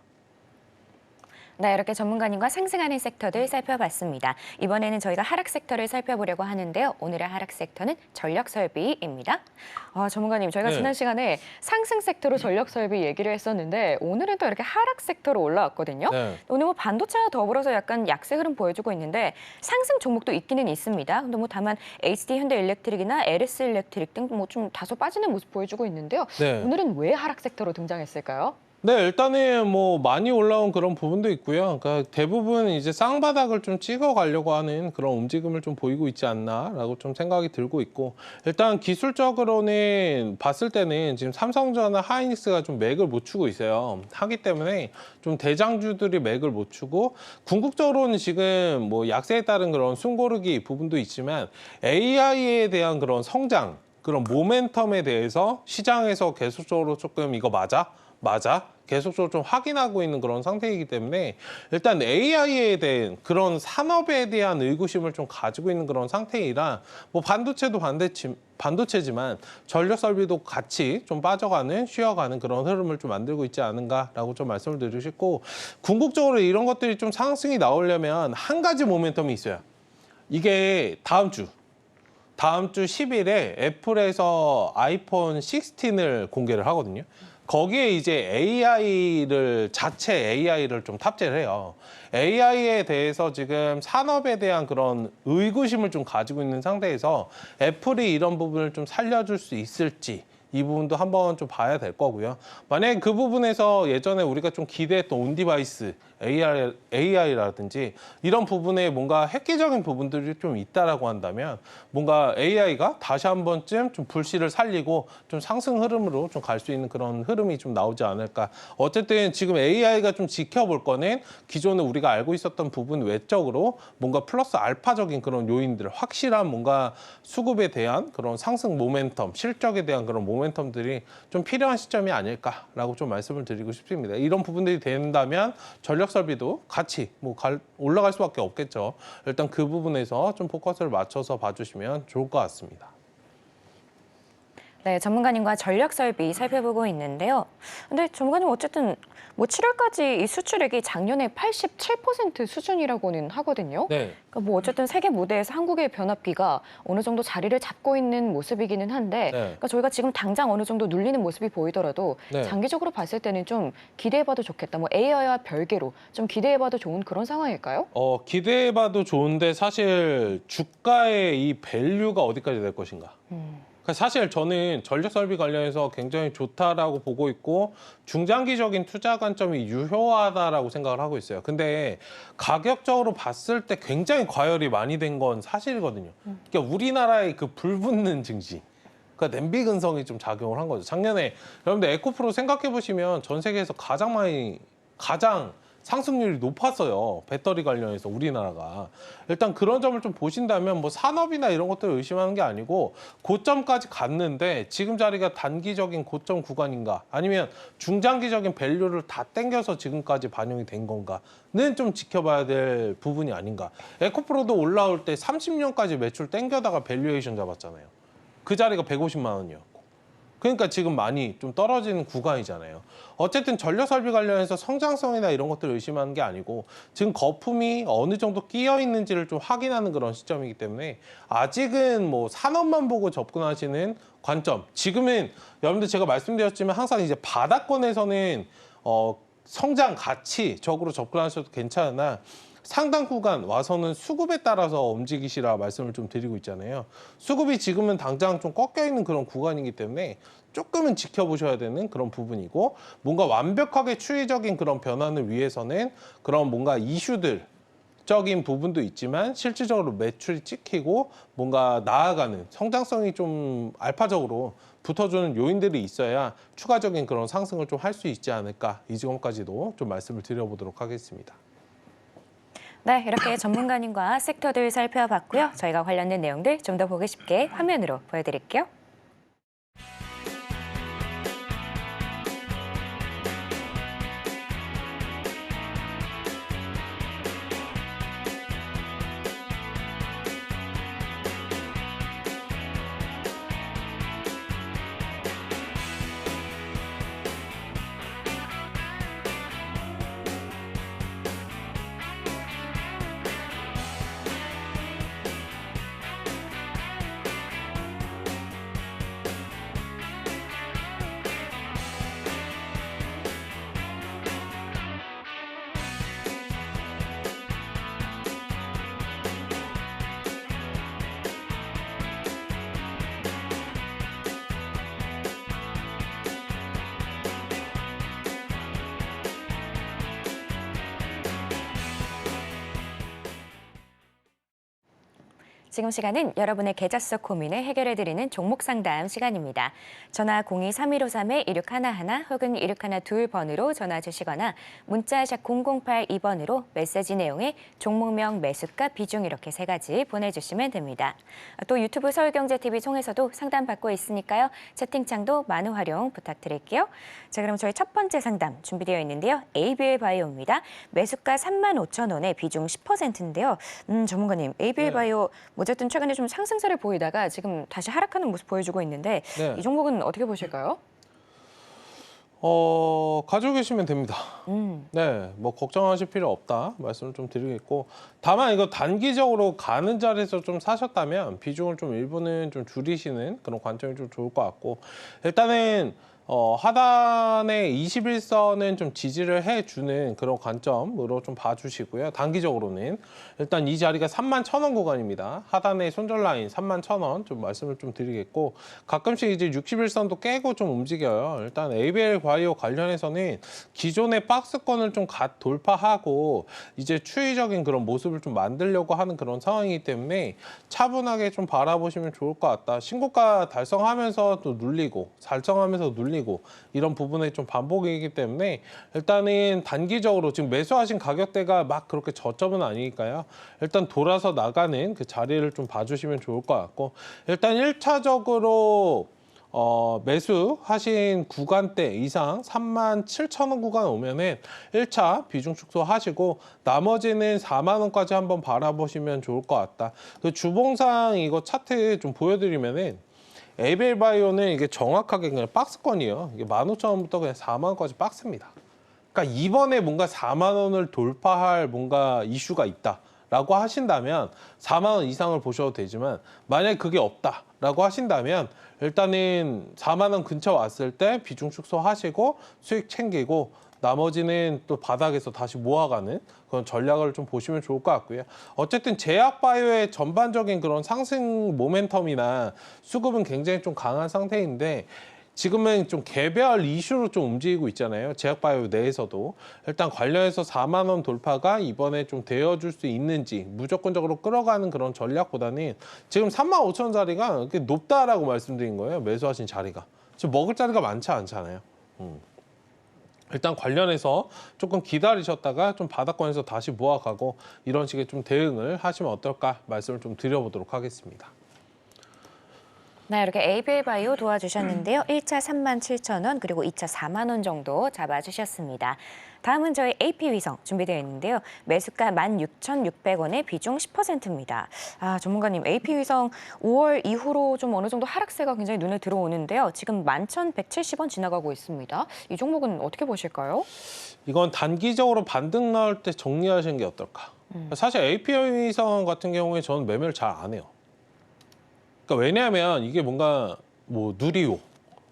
네, 이렇게 전문가님과 상승하는 섹터들 살펴봤습니다. 이번에는 저희가 하락 섹터를 살펴보려고 하는데요. 오늘의 하락 섹터는 전력 설비입니다. 전문가님, 저희가 네. 지난 시간에 상승 섹터로 전력 설비 얘기를 했었는데 오늘은 또 이렇게 하락 섹터로 올라왔거든요. 네. 오늘 뭐 반도체와 더불어서 약간 약세 흐름 보여주고 있는데 상승 종목도 있기는 있습니다. 근데 뭐 다만 HD 현대일렉트릭이나 LS 일렉트릭 등 뭐 좀 다소 빠지는 모습 보여주고 있는데요. 네. 오늘은 왜 하락 섹터로 등장했을까요? 네, 일단은 뭐 많이 올라온 그런 부분도 있고요. 그러니까 대부분 이제 쌍바닥을 좀 찍어 가려고 하는 그런 움직임을 좀 보이고 있지 않나라고 좀 생각이 들고 있고, 일단 기술적으로는 봤을 때는 지금 삼성전자 하이닉스가 좀 맥을 못 추고 있어요. 하기 때문에 좀 대장주들이 맥을 못 추고, 궁극적으로는 지금 뭐 약세에 따른 그런 숨고르기 부분도 있지만 AI에 대한 그런 성장, 그런 모멘텀에 대해서 시장에서 계속적으로 조금 이거 맞아? 계속적으로 좀 확인하고 있는 그런 상태이기 때문에 일단 AI에 대한 그런 산업에 대한 의구심을 좀 가지고 있는 그런 상태이라, 뭐 반도체도 반도체지만 전력 설비도 같이 좀 빠져가는, 쉬어가는 그런 흐름을 좀 만들고 있지 않은가라고 좀 말씀을 드리고 싶고, 궁극적으로 이런 것들이 좀 상승이 나오려면 한 가지 모멘텀이 있어요. 이게 다음 주 10일에 애플에서 아이폰 16을 공개를 하거든요. 거기에 이제 자체 AI를 좀 탑재를 해요. AI에 대해서 지금 산업에 대한 그런 의구심을 좀 가지고 있는 상태에서 애플이 이런 부분을 좀 살려줄 수 있을지, 이 부분도 한번 좀 봐야 될 거고요. 만약에 그 부분에서 예전에 우리가 좀 기대했던 온디바이스 AI라든지 이런 부분에 뭔가 획기적인 부분들이 좀 있다라고 한다면 뭔가 AI가 다시 한 번쯤 좀 불씨를 살리고 좀 상승 흐름으로 좀 갈 수 있는 그런 흐름이 좀 나오지 않을까. 어쨌든 지금 AI가 좀 지켜볼 거는 기존에 우리가 알고 있었던 부분 외적으로 뭔가 플러스 알파적인 그런 요인들, 확실한 뭔가 수급에 대한 그런 상승 모멘텀, 실적에 대한 그런 모멘텀들이 좀 필요한 시점이 아닐까라고 좀 말씀을 드리고 싶습니다. 이런 부분들이 된다면 전력 설비도 같이 뭐 올라갈 수밖에 없겠죠. 일단 그 부분에서 좀 포커스를 맞춰서 봐주시면 좋을 것 같습니다. 네, 전문가님과 전력 설비 살펴보고 있는데요. 근데 전문가님 어쨌든 뭐 7월까지 이 수출액이 작년에 87% 수준이라고는 하거든요. 네. 그러니까 뭐 어쨌든 세계 무대에서 한국의 변압기가 어느 정도 자리를 잡고 있는 모습이기는 한데, 네. 그러니까 저희가 지금 당장 어느 정도 눌리는 모습이 보이더라도 네. 장기적으로 봤을 때는 좀 기대해봐도 좋겠다. 뭐 AI와 별개로 좀 기대해봐도 좋은 그런 상황일까요? 기대해봐도 좋은데 사실 주가의 이 밸류가 어디까지 될 것인가. 그러니까 사실 저는 전력 설비 관련해서 굉장히 좋다라고 보고 있고 중장기적인 투자 관점이 유효하다라고 생각을 하고 있어요. 근데 가격적으로 봤을 때 굉장히 과열이 많이 된 건 사실이거든요. 그러니까 우리나라의 그 불붙는 증시. 그러니까 냄비 근성이 좀 작용을 한 거죠. 작년에 여러분들 에코프로 생각해 보시면 전 세계에서 가장 상승률이 높았어요. 배터리 관련해서 우리나라가. 일단 그런 점을 좀 보신다면 뭐 산업이나 이런 것들을 의심하는 게 아니고 고점까지 갔는데 지금 자리가 단기적인 고점 구간인가 아니면 중장기적인 밸류를 다 땡겨서 지금까지 반영이 된 건가는 좀 지켜봐야 될 부분이 아닌가. 에코프로도 올라올 때 30년까지 매출 땡겨다가 밸류에이션 잡았잖아요. 그 자리가 150만 원이었고. 그러니까 지금 많이 좀 떨어지는 구간이잖아요. 어쨌든 전력 설비 관련해서 성장성이나 이런 것들을 의심하는 게 아니고 지금 거품이 어느 정도 끼어 있는지를 좀 확인하는 그런 시점이기 때문에 아직은 뭐 산업만 보고 접근하시는 관점. 지금은 여러분들 제가 말씀드렸지만 항상 이제 바닥권에서는 성장 가치적으로 접근하셔도 괜찮으나 상당 구간 와서는 수급에 따라서 움직이시라 말씀을 좀 드리고 있잖아요. 수급이 지금은 당장 좀 꺾여 있는 그런 구간이기 때문에 조금은 지켜보셔야 되는 그런 부분이고 뭔가 완벽하게 추이적인 그런 변화를 위해서는 그런 뭔가 이슈들적인 부분도 있지만 실질적으로 매출이 찍히고 뭔가 나아가는 성장성이 좀 알파적으로 붙어주는 요인들이 있어야 추가적인 그런 상승을 좀 할 수 있지 않을까 이 점까지도 좀 말씀을 드려보도록 하겠습니다. 네, 이렇게 전문가님과 섹터들 살펴봤고요. 저희가 관련된 내용들 좀 더 보기 쉽게 화면으로 보여드릴게요. 지금 시간은 여러분의 계좌 속 고민을 해결해드리는 종목 상담 시간입니다. 전화 02-3153-1611 혹은 1612번으로 전화 주시거나 문자 샵 0082번으로 메시지 내용에 종목명, 매수가, 비중 이렇게 세 가지 보내주시면 됩니다. 또 유튜브 서울경제TV 통해서도 상담받고 있으니까요. 채팅창도 많은 활용 부탁드릴게요. 자, 그럼 저희 첫 번째 상담 준비되어 있는데요. ABL 바이오입니다. 매수가 35,000원에 비중 10%인데요. 전문가님, ABL 바이오 어쨌든 최근에 좀 상승세를 보이다가 지금 다시 하락하는 모습 보여주고 있는데 네. 이 종목은 어떻게 보실까요? 가지고 계시면 됩니다. 네, 뭐 걱정하실 필요 없다 말씀을 좀 드리겠고 다만 이거 단기적으로 가는 자리에서 좀 사셨다면 비중을 좀 일부는 좀 줄이시는 그런 관점이 좀 좋을 것 같고 일단은 하단의 21선은 좀 지지를 해주는 그런 관점으로 좀 봐주시고요. 단기적으로는 일단 이 자리가 31,000원 구간입니다. 하단의 손절 라인 31,000원 좀 말씀을 좀 드리겠고 가끔씩 이제 61선도 깨고 좀 움직여요. 일단 ABL 바이오 관련해서는 기존의 박스권을 좀 돌파하고 이제 추이적인 그런 모습을 좀 만들려고 하는 그런 상황이기 때문에 차분하게 좀 바라보시면 좋을 것 같다. 신고가 달성하면서 또 눌리고 달성하면서 눌리고 이런 부분에 좀 반복이기 때문에 일단은 단기적으로 지금 매수하신 가격대가 막 그렇게 저점은 아니니까요. 일단 돌아서 나가는 그 자리를 좀 봐주시면 좋을 것 같고 일단 1차적으로 매수하신 구간대 이상 37,000원 구간 오면은 1차 비중 축소하시고 나머지는 4만 원까지 한번 바라보시면 좋을 것 같다. 그 주봉상 이거 차트 좀 보여드리면은 에이벨 바이오는 이게 정확하게 그냥 박스권이에요. 이게 15,000원부터 그냥 4만 원까지 박스입니다. 그러니까 이번에 뭔가 4만 원을 돌파할 뭔가 이슈가 있다라고 하신다면 4만 원 이상을 보셔도 되지만 만약에 그게 없다라고 하신다면 일단은 4만 원 근처 왔을 때 비중 축소하시고 수익 챙기고 나머지는 또 바닥에서 다시 모아가는 그런 전략을 좀 보시면 좋을 것 같고요. 어쨌든 제약바이오의 전반적인 그런 상승 모멘텀이나 수급은 굉장히 좀 강한 상태인데 지금은 좀 개별 이슈로 좀 움직이고 있잖아요. 제약바이오 내에서도. 일단 관련해서 4만 원 돌파가 이번에 좀 되어줄 수 있는지 무조건적으로 끌어가는 그런 전략보다는 지금 3만 5천 자리가 높다라고 말씀드린 거예요. 매수하신 자리가. 지금 먹을 자리가 많지 않잖아요. 일단 관련해서 조금 기다리셨다가 좀 바닥권에서 다시 모아가고 이런 식의 좀 대응을 하시면 어떨까 말씀을 좀 드려보도록 하겠습니다. 네, 이렇게 에이벨 바이오 도와주셨는데요. 1차 37,000원 그리고 2차 4만 원 정도 잡아주셨습니다. 다음은 저희 AP위성 준비되어 있는데요. 매수가 16,600원에 비중 10%입니다. 전문가님, AP위성 5월 이후로 좀 어느 정도 하락세가 굉장히 눈에 들어오는데요. 지금 11,170원 지나가고 있습니다. 이 종목은 어떻게 보실까요? 이건 단기적으로 반등 나올 때 정리하시는 게 어떨까? 사실 AP위성 같은 경우에 저는 매매를 잘 안 해요. 그러니까 왜냐하면 이게 뭔가 뭐 누리호,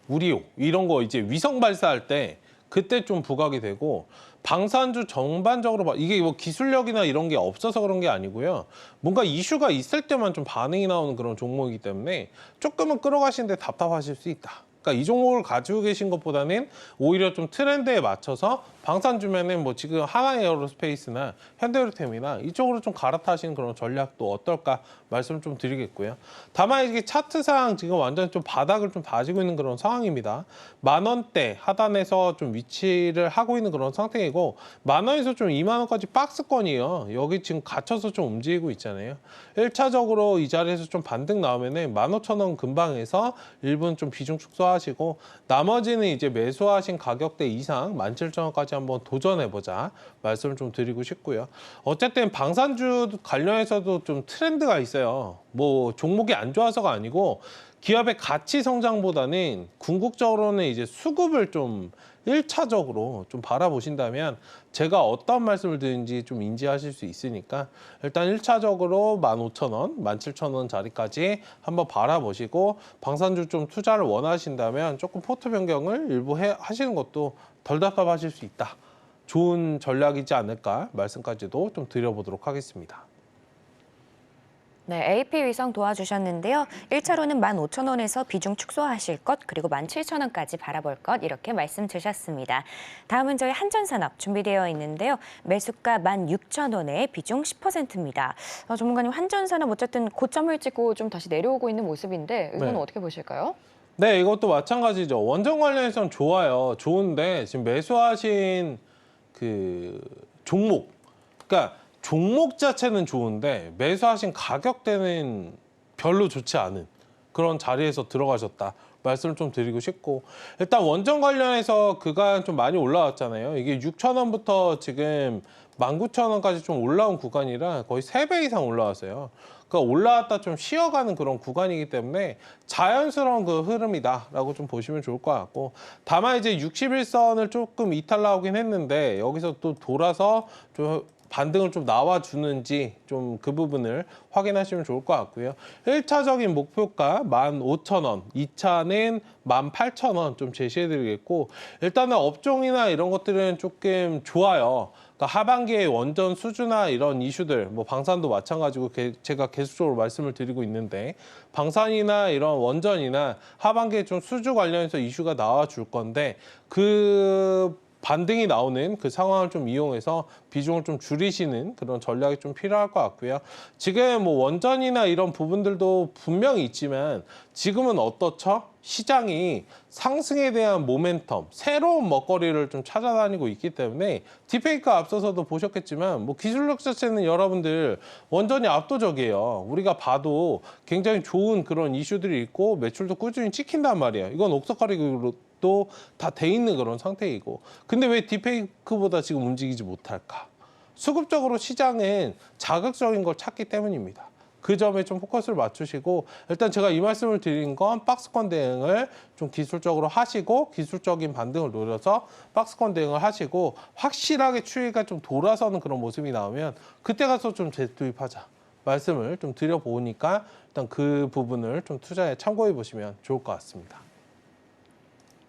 우리호 이런 거 이제 위성 발사할 때 그때 좀 부각이 되고 방산주 전반적으로 이게 뭐 기술력이나 이런 게 없어서 그런 게 아니고요. 뭔가 이슈가 있을 때만 좀 반응이 나오는 그런 종목이기 때문에 조금은 끌어가시는데 답답하실 수 있다. 그러니까 이 종목을 가지고 계신 것보다는 오히려 좀 트렌드에 맞춰서 방산 주면은 뭐 지금 하나에어로스페이스나 현대로템이나 이쪽으로 좀 갈아타시는 그런 전략도 어떨까 말씀을 좀 드리겠고요. 다만 이게 차트상 지금 완전 좀 바닥을 좀 다지고 있는 그런 상황입니다. 10,000원대 하단에서 좀 위치를 하고 있는 그런 상태이고 10,000원에서 좀 20,000원까지 박스권이에요. 여기 지금 갇혀서 좀 움직이고 있잖아요. 1차적으로 이 자리에서 좀 반등 나오면은 15,000원 근방에서 일부는 좀 비중 축소하시고 나머지는 이제 매수하신 가격대 이상 17,000원까지 한번 도전해보자 말씀을 좀 드리고 싶고요. 어쨌든 방산주 관련해서도 좀 트렌드가 있어요. 뭐 종목이 안 좋아서가 아니고 기업의 가치 성장보다는 궁극적으로는 이제 수급을 좀 1차적으로 좀 바라보신다면 제가 어떤 말씀을 드리는지 좀 인지하실 수 있으니까 일단 1차적으로 15,000원, 17,000원 자리까지 한번 바라보시고 방산주 좀 투자를 원하신다면 조금 포트 변경을 일부 하시는 것도 덜 답답하실 수 있다. 좋은 전략이지 않을까 말씀까지도 좀 드려보도록 하겠습니다. 네, AP위성 도와주셨는데요. 1차로는 15,000원에서 비중 축소하실 것, 그리고 17,000원까지 바라볼 것 이렇게 말씀 주셨습니다. 다음은 저희 한전산업 준비되어 있는데요. 매수가 16,000원에 비중 10%입니다. 전문가님, 한전산업 어쨌든 고점을 찍고 좀 다시 내려오고 있는 모습인데 이건 네. 어떻게 보실까요? 네, 이것도 마찬가지죠. 원전 관련해서는 좋아요. 좋은데 지금 매수하신 그 종목, 그러니까 종목 자체는 좋은데 매수하신 가격대는 별로 좋지 않은 그런 자리에서 들어가셨다 말씀을 좀 드리고 싶고 일단 원전 관련해서 그간 좀 많이 올라왔잖아요. 이게 6,000원부터 지금 19,000원까지 좀 올라온 구간이라 거의 3배 이상 올라왔어요. 그러니까 올라왔다 좀 쉬어가는 그런 구간이기 때문에 자연스러운 그 흐름이다라고 좀 보시면 좋을 것 같고 다만 이제 61선을 조금 이탈 나오긴 했는데 여기서 또 돌아서 좀 반등을 좀 나와주는지 좀 그 부분을 확인하시면 좋을 것 같고요. 1차적인 목표가 15,000원, 2차는 18,000원 좀 제시해드리겠고 일단은 업종이나 이런 것들은 조금 좋아요. 그러니까 하반기에 원전 수주나 이런 이슈들, 뭐 방산도 마찬가지고 제가 계속적으로 말씀을 드리고 있는데 방산이나 이런 원전이나 하반기에 좀 수주 관련해서 이슈가 나와줄 건데 그 반등이 나오는 그 상황을 좀 이용해서 비중을 좀 줄이시는 그런 전략이 좀 필요할 것 같고요. 지금 뭐 원전이나 이런 부분들도 분명히 있지만 지금은 어떻죠? 시장이 상승에 대한 모멘텀, 새로운 먹거리를 좀 찾아다니고 있기 때문에 딥페이크 앞서서도 보셨겠지만 뭐 기술력 자체는 여러분들 원전이 압도적이에요. 우리가 봐도 굉장히 좋은 그런 이슈들이 있고 매출도 꾸준히 찍힌단 말이에요. 이건 옥석가리로 또 다 돼 있는 그런 상태이고 근데 왜 딥페이크보다 지금 움직이지 못할까? 수급적으로 시장은 자극적인 걸 찾기 때문입니다. 그 점에 좀 포커스를 맞추시고 일단 제가 이 말씀을 드린 건 박스권 대응을 좀 기술적으로 하시고 기술적인 반등을 노려서 박스권 대응을 하시고 확실하게 추이가 좀 돌아서는 그런 모습이 나오면 그때 가서 좀 재투입하자 말씀을 좀 드려보니까 일단 그 부분을 좀 투자에 참고해 보시면 좋을 것 같습니다.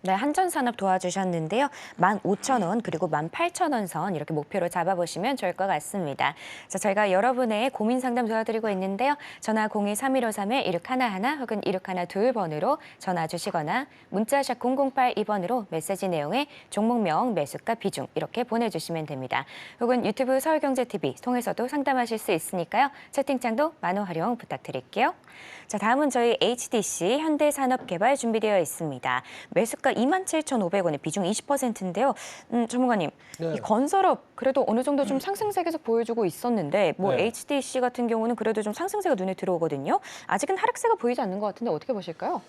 네, 한전산업 도와주셨는데요. 15,000원 그리고 18,000원 선 이렇게 목표로 잡아보시면 좋을 것 같습니다. 자, 저희가 여러분의 고민 상담 도와드리고 있는데요. 전화 02-3153-1611 혹은 1612번으로 전화 주시거나 문자샵 0082번으로 메시지 내용에 종목명, 매수가, 비중 이렇게 보내주시면 됩니다. 혹은 유튜브 서울경제TV 통해서도 상담하실 수 있으니까요. 채팅창도 많은 활용 부탁드릴게요. 자, 다음은 저희 HDC 현대산업개발 준비되어 있습니다. 매수가 27,500원에 비중 20%인데요. 전문가님, 네. 이 건설업 그래도 어느 정도 좀 상승세 계속 보여주고 있었는데 뭐 네. HDC 같은 경우는 그래도 좀 상승세가 눈에 들어오거든요. 아직은 하락세가 보이지 않는 것 같은데 어떻게 보실까요?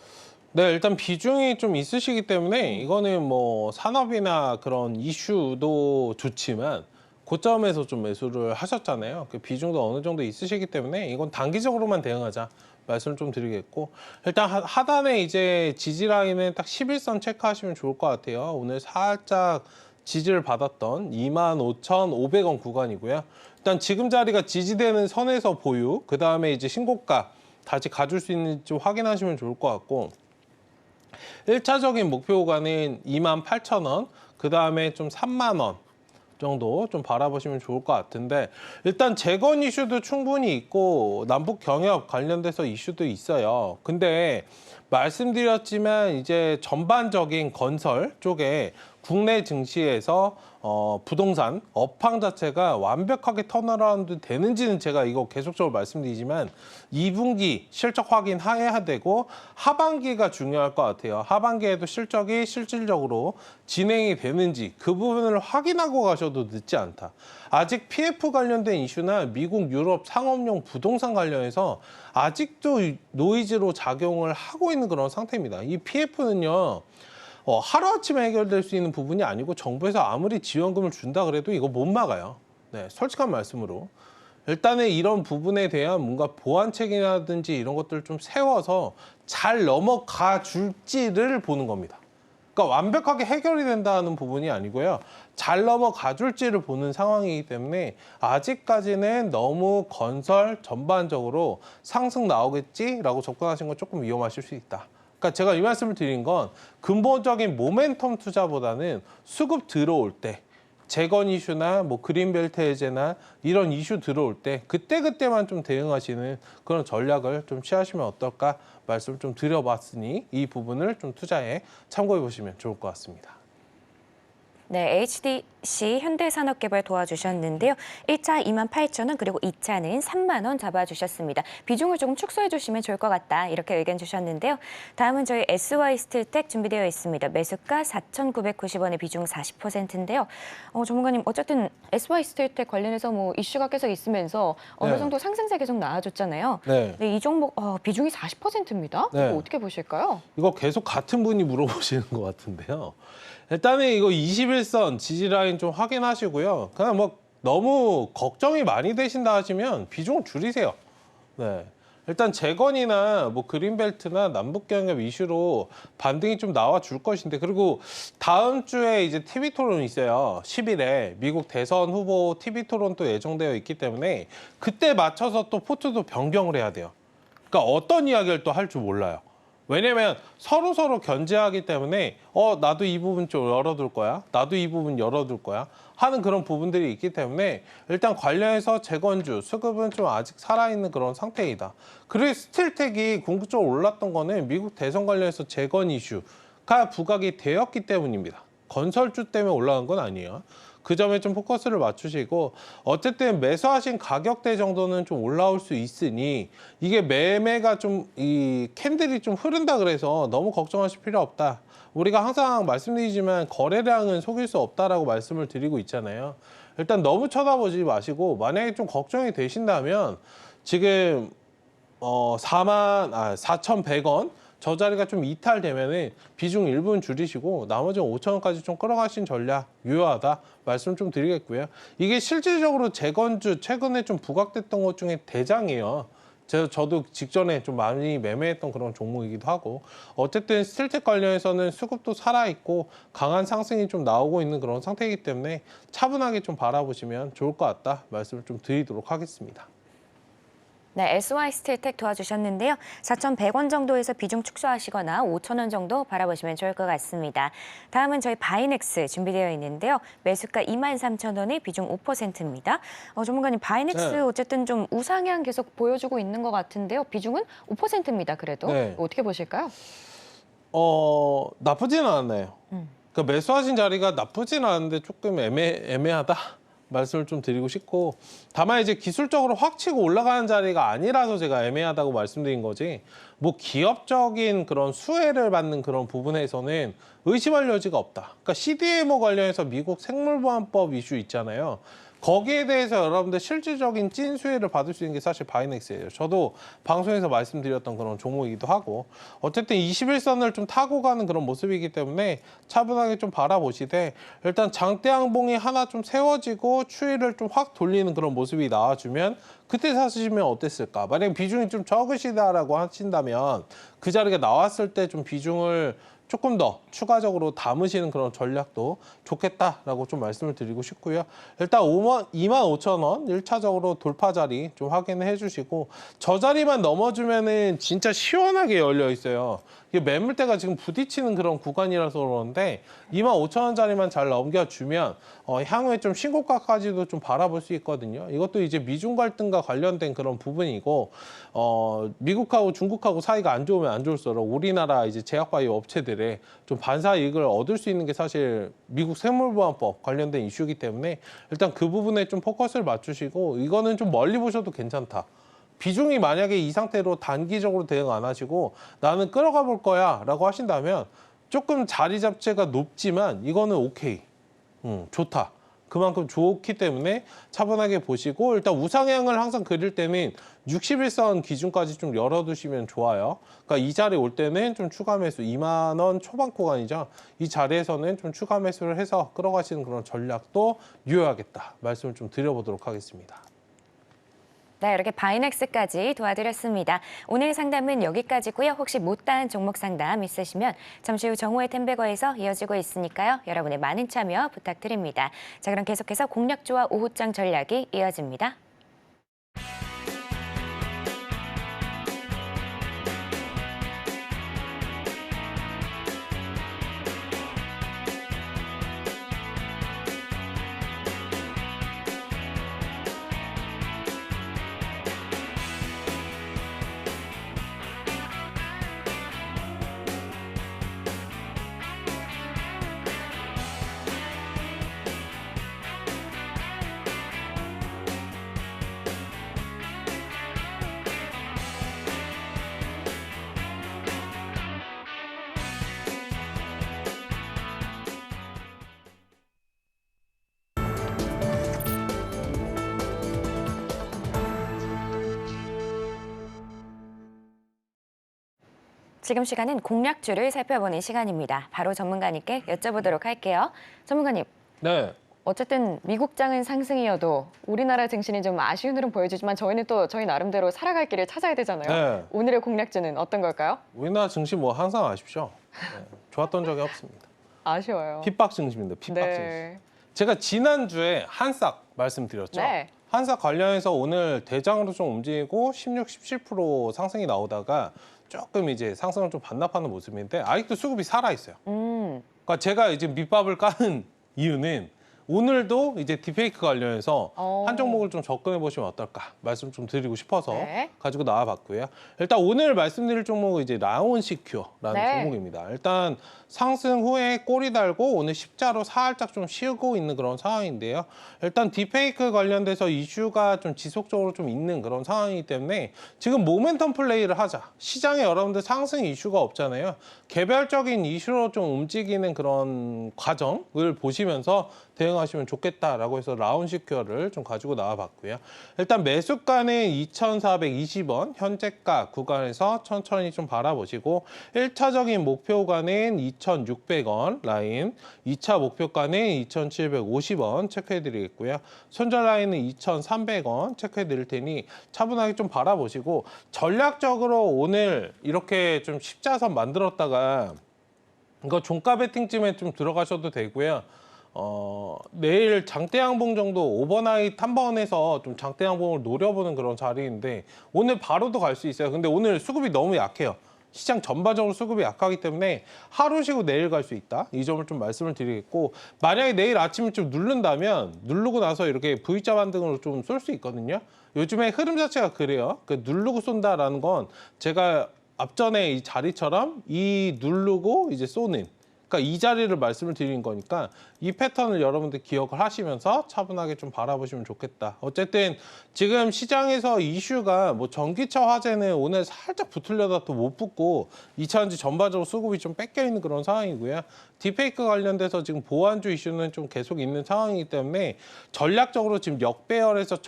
네, 일단 비중이 좀 있으시기 때문에 이거는 뭐 산업이나 그런 이슈도 좋지만 고점에서 좀 매수를 하셨잖아요. 그 비중도 어느 정도 있으시기 때문에 이건 단기적으로만 대응하자 말씀을 좀 드리겠고 일단 하단에 이제 지지 라인은 딱 11선 체크하시면 좋을 것 같아요. 오늘 살짝 지지를 받았던 25,500원 구간이고요. 일단 지금 자리가 지지되는 선에서 보유, 그 다음에 이제 신고가 다시 가줄 수 있는지 확인하시면 좋을 것 같고 1차적인 목표 구간은 28,000원, 그 다음에 좀 3만 원 정도 좀 바라보시면 좋을 것 같은데 일단 재건 이슈도 충분히 있고 남북 경협 관련돼서 이슈도 있어요. 근데 말씀드렸지만 이제 전반적인 건설 쪽에 국내 증시에서 부동산 업황 자체가 완벽하게 턴어라운드 되는지는 제가 이거 계속적으로 말씀드리지만 2분기 실적 확인해야 되고 하반기가 중요할 것 같아요. 하반기에도 실적이 실질적으로 진행이 되는지 그 부분을 확인하고 가셔도 늦지 않다. 아직 PF 관련된 이슈나 미국, 유럽 상업용 부동산 관련해서 아직도 노이즈로 작용을 하고 있는 그런 상태입니다. 이 PF는요. 하루아침에 해결될 수 있는 부분이 아니고 정부에서 아무리 지원금을 준다 그래도 이거 못 막아요. 네, 솔직한 말씀으로. 일단은 이런 부분에 대한 뭔가 보완책이라든지 이런 것들을 좀 세워서 잘 넘어가 줄지를 보는 겁니다. 그러니까 완벽하게 해결이 된다는 부분이 아니고요. 잘 넘어가 줄지를 보는 상황이기 때문에 아직까지는 너무 건설 전반적으로 상승 나오겠지라고 접근하시는 건 조금 위험하실 수 있다. 그러니까 제가 이 말씀을 드린 건 근본적인 모멘텀 투자보다는 수급 들어올 때 재건 이슈나 뭐 그린벨트 해제나 이런 이슈 들어올 때 그때그때만 좀 대응하시는 그런 전략을 좀 취하시면 어떨까 말씀을 좀 드려봤으니 이 부분을 좀 투자에 참고해 보시면 좋을 것 같습니다. 네, HDC 현대산업개발 도와주셨는데요. 1차 28,000원 그리고 2차는 3만 원 잡아주셨습니다. 비중을 조금 축소해 주시면 좋을 것 같다 이렇게 의견 주셨는데요. 다음은 저희 SY스틸텍 준비되어 있습니다. 매수가 4,990원의 비중 40%인데요. 전문가님 어쨌든 SY스틸텍 관련해서 뭐 이슈가 계속 있으면서 어느 네. 정도 상승세 계속 나와줬잖아요. 네. 네, 이 종목 비중이 40%입니다. 네. 이거 어떻게 보실까요? 이거 계속 같은 분이 물어보시는 것 같은데요. 일단은 이거 21선 지지라인 좀 확인하시고요. 그냥 뭐 너무 걱정이 많이 되신다 하시면 비중을 줄이세요. 네. 일단 재건이나 뭐 그린벨트나 남북경협 이슈로 반등이 좀 나와 줄 것인데 그리고 다음 주에 이제 TV 토론이 있어요. 10일에 미국 대선 후보 TV 토론도 예정되어 있기 때문에 그때 맞춰서 또 포트도 변경을 해야 돼요. 그러니까 어떤 이야기를 또 할 줄 몰라요. 왜냐면 서로 견제하기 때문에 나도 이 부분 좀 열어둘 거야. 나도 이 부분 열어둘 거야. 하는 그런 부분들이 있기 때문에 일단 관련해서 재건주, 수급은 좀 아직 살아있는 그런 상태이다. 그리고 스틸텍이 궁극적으로 올랐던 거는 미국 대선 관련해서 재건 이슈가 부각이 되었기 때문입니다. 건설주 때문에 올라간 건 아니에요. 그 점에 좀 포커스를 맞추시고 어쨌든 매수하신 가격대 정도는 좀 올라올 수 있으니 이게 매매가 좀 이 캔들이 좀 흐른다 그래서 너무 걱정하실 필요 없다. 우리가 항상 말씀드리지만 거래량은 속일 수 없다라고 말씀을 드리고 있잖아요. 일단 너무 쳐다보지 마시고 만약에 좀 걱정이 되신다면 지금 4,100원 저 자리가 좀 이탈되면은 비중 일부는 줄이시고 나머지 5,000원까지 좀 끌어가신 전략 유효하다 말씀 좀 드리겠고요. 이게 실질적으로 재건주 최근에 좀 부각됐던 것 중에 대장이에요. 저도 직전에 좀 많이 매매했던 그런 종목이기도 하고 어쨌든 스틸텍 관련해서는 수급도 살아있고 강한 상승이 좀 나오고 있는 그런 상태이기 때문에 차분하게 좀 바라보시면 좋을 것 같다 말씀을 좀 드리도록 하겠습니다. 네, SY 스틸텍 도와주셨는데요. 4,100원 정도에서 비중 축소하시거나 5,000원 정도 바라보시면 좋을 것 같습니다. 다음은 저희 바이넥스 준비되어 있는데요. 매수가 23,000원에 비중 5%입니다. 전문가님, 바이넥스 네. 어쨌든 좀 우상향 계속 보여주고 있는 것 같은데요. 비중은 5%입니다. 그래도 네. 어떻게 보실까요? 나쁘지는 않아요. 그러니까 매수하신 자리가 나쁘지는 않은데 조금 애매하다 말씀을 좀 드리고 싶고, 다만 이제 기술적으로 확 치고 올라가는 자리가 아니라서 제가 애매하다고 말씀드린 거지, 뭐 기업적인 그런 수혜를 받는 그런 부분에서는 의심할 여지가 없다. 그러니까 CDMO 관련해서 미국 생물보안법 이슈 있잖아요. 거기에 대해서 여러분들 실질적인 찐 수혜를 받을 수 있는 게 사실 바이넥스예요. 저도 방송에서 말씀드렸던 그런 종목이기도 하고, 어쨌든 21선을 좀 타고 가는 그런 모습이기 때문에 차분하게 좀 바라보시되, 일단 장대 항봉이 하나 좀 세워지고 추이를 좀 확 돌리는 그런 모습이 나와주면 그때 사시면 어땠을까? 만약에 비중이 좀 적으시다라고 하신다면 그 자리가 나왔을 때 좀 비중을 조금 더 추가적으로 담으시는 그런 전략도 좋겠다라고 좀 말씀을 드리고 싶고요. 일단 25,000원 1차적으로 돌파 자리 좀 확인해 주시고, 저 자리만 넘어주면은 진짜 시원하게 열려 있어요. 이게 매물대가 지금 부딪히는 그런 구간이라서 그러는데 25,000원 자리만 잘 넘겨주면 향후에 좀 신고가까지도 좀 바라볼 수 있거든요. 이것도 이제 미중 갈등과 관련된 그런 부분이고, 미국하고 중국하고 사이가 안 좋으면 안 좋을수록 우리나라 이제 제약바이오 업체들의 좀 반사 이익을 얻을 수 있는 게 사실 미국 생물보안법 관련된 이슈이기 때문에 일단 그 부분에 좀 포커스를 맞추시고, 이거는 좀 멀리 보셔도 괜찮다. 비중이 만약에 이 상태로 단기적으로 대응 안 하시고 나는 끌어가 볼 거야 라고 하신다면 조금 자리 잡체가 높지만 이거는 오케이, 좋다. 그만큼 좋기 때문에 차분하게 보시고, 일단 우상향을 항상 그릴 때는 61선 기준까지 좀 열어두시면 좋아요. 그러니까 이 자리에 올 때는 좀 추가 매수 2만 원 초반 구간이죠. 이 자리에서는 좀 추가 매수를 해서 끌어가시는 그런 전략도 유효하겠다 말씀을 좀 드려보도록 하겠습니다. 네, 이렇게 바이넥스까지 도와드렸습니다. 오늘 상담은 여기까지고요. 혹시 못다한 종목 상담 있으시면 잠시 후 정오의 템베거에서 이어지고 있으니까요. 여러분의 많은 참여 부탁드립니다. 자, 그럼 계속해서 공략주와 오후장 전략이 이어집니다. 지금 시간은 공략주를 살펴보는 시간입니다. 바로 전문가님께 여쭤보도록 할게요. 전문가님, 네. 어쨌든 미국장은 상승이어도 우리나라 증시는 좀 아쉬운 흐름 보여주지만 저희는 또 저희 나름대로 살아갈 길을 찾아야 되잖아요. 네. 오늘의 공략주는 어떤 걸까요? 우리나라 증시 뭐 항상 아십시오. 네. 좋았던 적이 없습니다. 아쉬워요. 핍박 증시입니다. 핍박 증시. 네. 제가 지난주에 한싹 말씀드렸죠. 네. 한싹 관련해서 오늘 대장으로 좀 움직이고 16, 17% 상승이 나오다가 조금 이제 상승을 좀 반납하는 모습인데 아직도 수급이 살아있어요. 그러니까 제가 이제 밑밥을 까는 이유는 오늘도 이제 딥페이크 관련해서 한 종목을 좀 접근해 보시면 어떨까 말씀 좀 드리고 싶어서 네. 가지고 나와봤고요. 일단 오늘 말씀드릴 종목은 이제 라온시큐어라는 네. 종목입니다. 일단 상승 후에 꼬리 달고 오늘 십자로 살짝 좀 쉬고 있는 그런 상황인데요. 일단 딥페이크 관련돼서 이슈가 좀 지속적으로 좀 있는 그런 상황이기 때문에 지금 모멘텀 플레이를 하자. 시장에 여러분들 상승 이슈가 없잖아요. 개별적인 이슈로 좀 움직이는 그런 과정을 보시면서 대응 대응하시면 좋겠다라고 해서 라운시큐어를 좀 가지고 나와봤고요. 일단 매수가는 2,420원 현재가 구간에서 천천히 좀 바라보시고 1차적인 목표가는 2,600원 라인, 2차 목표가는 2,750원 체크해드리겠고요. 손절 라인은 2,300원 체크해드릴 테니 차분하게 좀 바라보시고 전략적으로 오늘 이렇게 좀 십자선 만들었다가 이거 종가 베팅쯤에 좀 들어가셔도 되고요. 내일 장대양봉 정도 오버나잇 한 번 해서 좀 장대양봉을 노려보는 그런 자리인데 오늘 바로도 갈 수 있어요. 근데 오늘 수급이 너무 약해요. 시장 전반적으로 수급이 약하기 때문에 하루 쉬고 내일 갈 수 있다. 이 점을 좀 말씀을 드리겠고 만약에 내일 아침에 좀 누른다면 누르고 나서 이렇게 V자 반등으로 좀 쏠 수 있거든요. 요즘에 흐름 자체가 그래요. 그 누르고 쏜다라는 건 제가 앞전에 이 자리처럼 이 누르고 이제 쏘는 그러니까 이 자리를 말씀을 드린 거니까 이 패턴을 여러분들 기억을 하시면서 차분하게 좀 바라보시면 좋겠다. 어쨌든 지금 시장에서 이슈가 뭐 전기차 화재는 오늘 살짝 붙으려다 또 못 붙고 2차전지 전반적으로 수급이 좀 뺏겨 있는 그런 상황이고요. 딥페이크 관련돼서 지금 보안주 이슈는 좀 계속 있는 상황이기 때문에 전략적으로 지금 역배열에서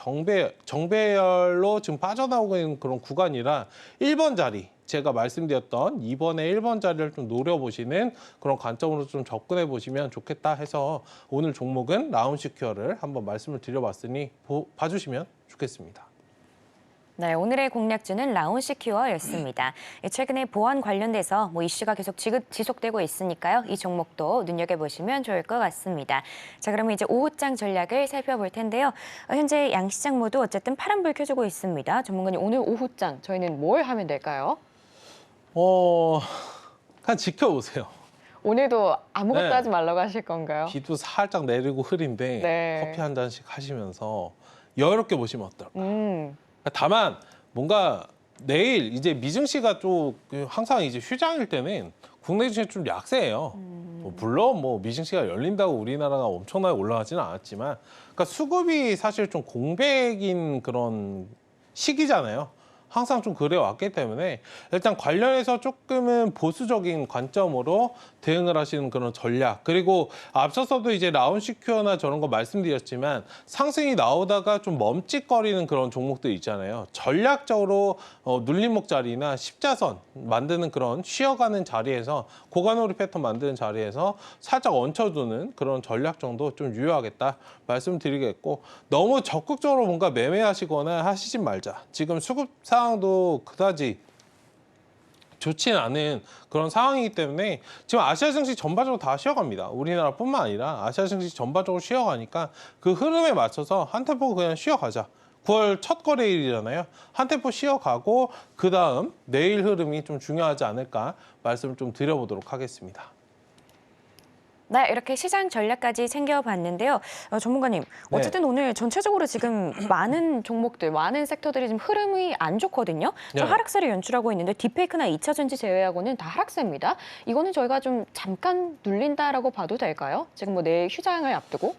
정배열로 지금 빠져나오고 있는 그런 구간이라 1번 자리 제가 말씀드렸던 2번에 1번 자리를 좀 노려보시는 그런 관점으로 좀 접근해 보시면 좋겠다 해서 오늘 종목은 라운시큐어를 한번 말씀을 드려봤으니 봐주시면 좋겠습니다. 네, 오늘의 공략주는 라운시큐어였습니다. 최근에 보안 관련돼서 이슈가 계속 지속되고 있으니까요. 이 종목도 눈여겨보시면 좋을 것 같습니다. 자, 그러면 이제 오후장 전략을 살펴볼 텐데요. 현재 양시장 모두 어쨌든 파란불 켜주고 있습니다. 전문가님, 오늘 오후장 저희는 뭘 하면 될까요? 그냥 지켜보세요. 오늘도 아무것도 네. 하지 말라고 하실 건가요? 비도 살짝 내리고 흐린데 네. 커피 한 잔씩 하시면서 여유롭게 보시면 어떨까. 다만 뭔가 내일 이제 미증시가 좀 항상 이제 휴장일 때는 국내 주식 좀 약세예요. 물론 뭐 미증시가 열린다고 우리나라가 엄청나게 올라가지는 않았지만, 그러니까 수급이 사실 좀 공백인 그런 시기잖아요. 항상 좀 그래 왔기 때문에 일단 관련해서 조금은 보수적인 관점으로 대응을 하시는 그런 전략, 그리고 앞서서도 이제 라운시큐어나 저런 거 말씀드렸지만 상승이 나오다가 좀 멈칫거리는 그런 종목들 있잖아요. 전략적으로 눌림목 자리나 십자선 만드는 그런 쉬어가는 자리에서 고관오리 패턴 만드는 자리에서 살짝 얹혀두는 그런 전략 정도 좀 유효하겠다 말씀드리겠고, 너무 적극적으로 뭔가 매매하시거나 하시지 말자. 지금 수급 상황도 그다지 좋지는 않은 그런 상황이기 때문에 지금 아시아 증시 전반적으로 다 쉬어갑니다. 우리나라뿐만 아니라 아시아 증시 전반적으로 쉬어가니까 그 흐름에 맞춰서 한 템포 그냥 쉬어가자. 9월 첫 거래일이잖아요. 한 템포 쉬어가고 그 다음 내일 흐름이 좀 중요하지 않을까 말씀을 좀 드려보도록 하겠습니다. 네, 이렇게 시장 전략까지 챙겨봤는데요. 전문가님, 어쨌든 오늘 전체적으로 지금 많은 종목들, 많은 섹터들이 지금 흐름이 안 좋거든요. 저 네. 하락세를 연출하고 있는데 딥페이크나 2차 전지 제외하고는 다 하락세입니다. 이거는 저희가 좀 잠깐 눌린다라고 봐도 될까요? 지금 내일 휴장을 앞두고.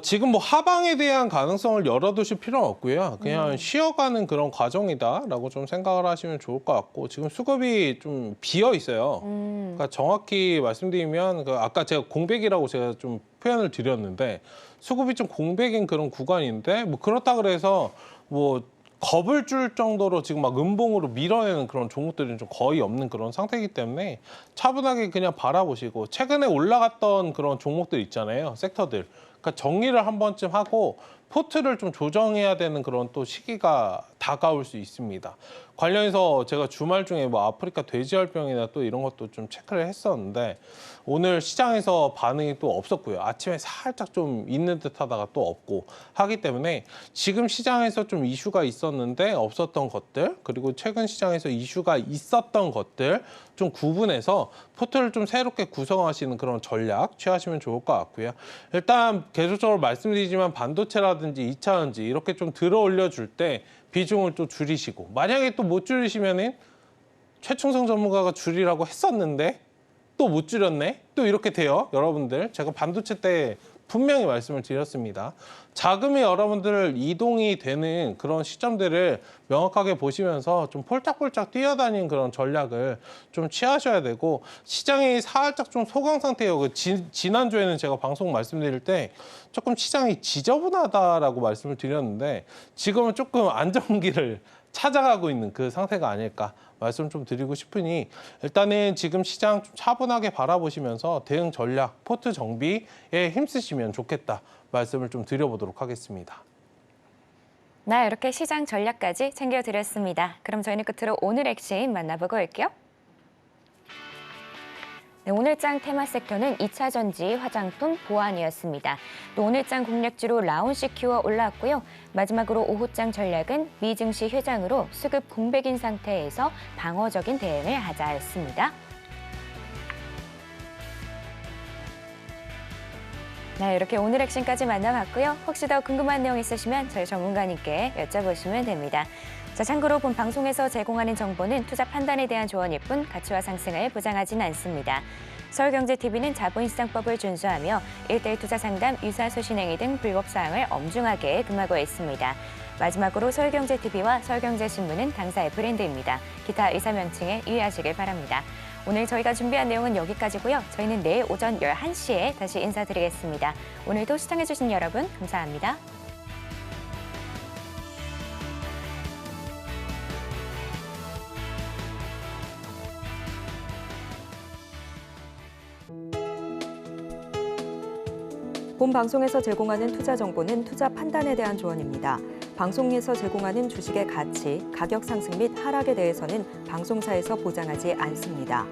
지금 뭐 하방에 대한 가능성을 열어두실 필요는 없고요. 그냥 쉬어가는 그런 과정이다라고 좀 생각을 하시면 좋을 것 같고, 지금 수급이 좀 비어 있어요. 그러니까 정확히 말씀드리면 아까 제가 공백이라고 제가 좀 표현을 드렸는데 수급이 좀 공백인 그런 구간인데 뭐 그렇다 그래서 뭐 겁을 줄 정도로 지금 막 음봉으로 밀어내는 그런 종목들은 좀 거의 없는 그런 상태이기 때문에 차분하게 그냥 바라보시고, 최근에 올라갔던 그런 종목들 있잖아요. 섹터들. 그러니까 정리를 한 번쯤 하고 포트를 좀 조정해야 되는 그런 또 시기가 다가올 수 있습니다. 관련해서 제가 주말 중에 뭐 아프리카 돼지열병이나 또 이런 것도 좀 체크를 했었는데 오늘 시장에서 반응이 또 없었고요. 아침에 살짝 좀 있는 듯 하다가 또 없고 하기 때문에 지금 시장에서 좀 이슈가 있었는데 없었던 것들, 그리고 최근 시장에서 이슈가 있었던 것들 좀 구분해서 포트를 좀 새롭게 구성하시는 그런 전략 취하시면 좋을 것 같고요. 일단 계속적으로 말씀드리지만 반도체라든지 2차전지 이렇게 좀 들어 올려줄 때 비중을 또 줄이시고, 만약에 또 못 줄이시면은 최충성 전문가가 줄이라고 했었는데 또 못 줄였네? 또 이렇게 돼요. 여러분들 제가 반도체 때 분명히 말씀을 드렸습니다. 자금이 여러분들 이동이 되는 그런 시점들을 명확하게 보시면서 좀 폴짝폴짝 뛰어다니는 그런 전략을 좀 취하셔야 되고, 시장이 살짝 좀 소강 상태예요. 지난주에는 제가 방송 말씀드릴 때 조금 시장이 지저분하다라고 말씀을 드렸는데, 지금은 조금 안정기를 찾아가고 있는 그 상태가 아닐까 말씀 좀 드리고 싶으니, 일단은 지금 시장 좀 차분하게 바라보시면서 대응 전략, 포트 정비에 힘쓰시면 좋겠다 말씀을 좀 드려보도록 하겠습니다. 네, 이렇게 시장 전략까지 챙겨드렸습니다. 그럼 저희는 끝으로 오늘 핵심 만나보고 올게요. 네, 오늘장 테마 섹터는 2차 전지, 화장품, 보안이었습니다. 또 오늘장 공략주로 라운시큐어 올라왔고요. 마지막으로 오후장 전략은 미증시 회장으로 수급 공백인 상태에서 방어적인 대응을 하자였습니다. 네, 이렇게 오늘 핵심까지 만나봤고요. 혹시 더 궁금한 내용 있으시면 저희 전문가님께 여쭤보시면 됩니다. 자, 참고로 본 방송에서 제공하는 정보는 투자 판단에 대한 조언일 뿐 가치와 상승을 보장하진 않습니다. 서울경제TV는 자본시장법을 준수하며 1:1 투자 상담, 유사소신 행위 등 불법 사항을 엄중하게 금하고 있습니다. 마지막으로 서울경제TV와 서울경제신문은 당사의 브랜드입니다. 기타 의사 명칭에 유의하시길 바랍니다. 오늘 저희가 준비한 내용은 여기까지고요. 저희는 내일 오전 11시에 다시 인사드리겠습니다. 오늘도 시청해주신 여러분 감사합니다. 본 방송에서 제공하는 투자 정보는 투자 판단에 대한 조언입니다. 방송에서 제공하는 주식의 가치, 가격 상승 및 하락에 대해서는 방송사에서 보장하지 않습니다.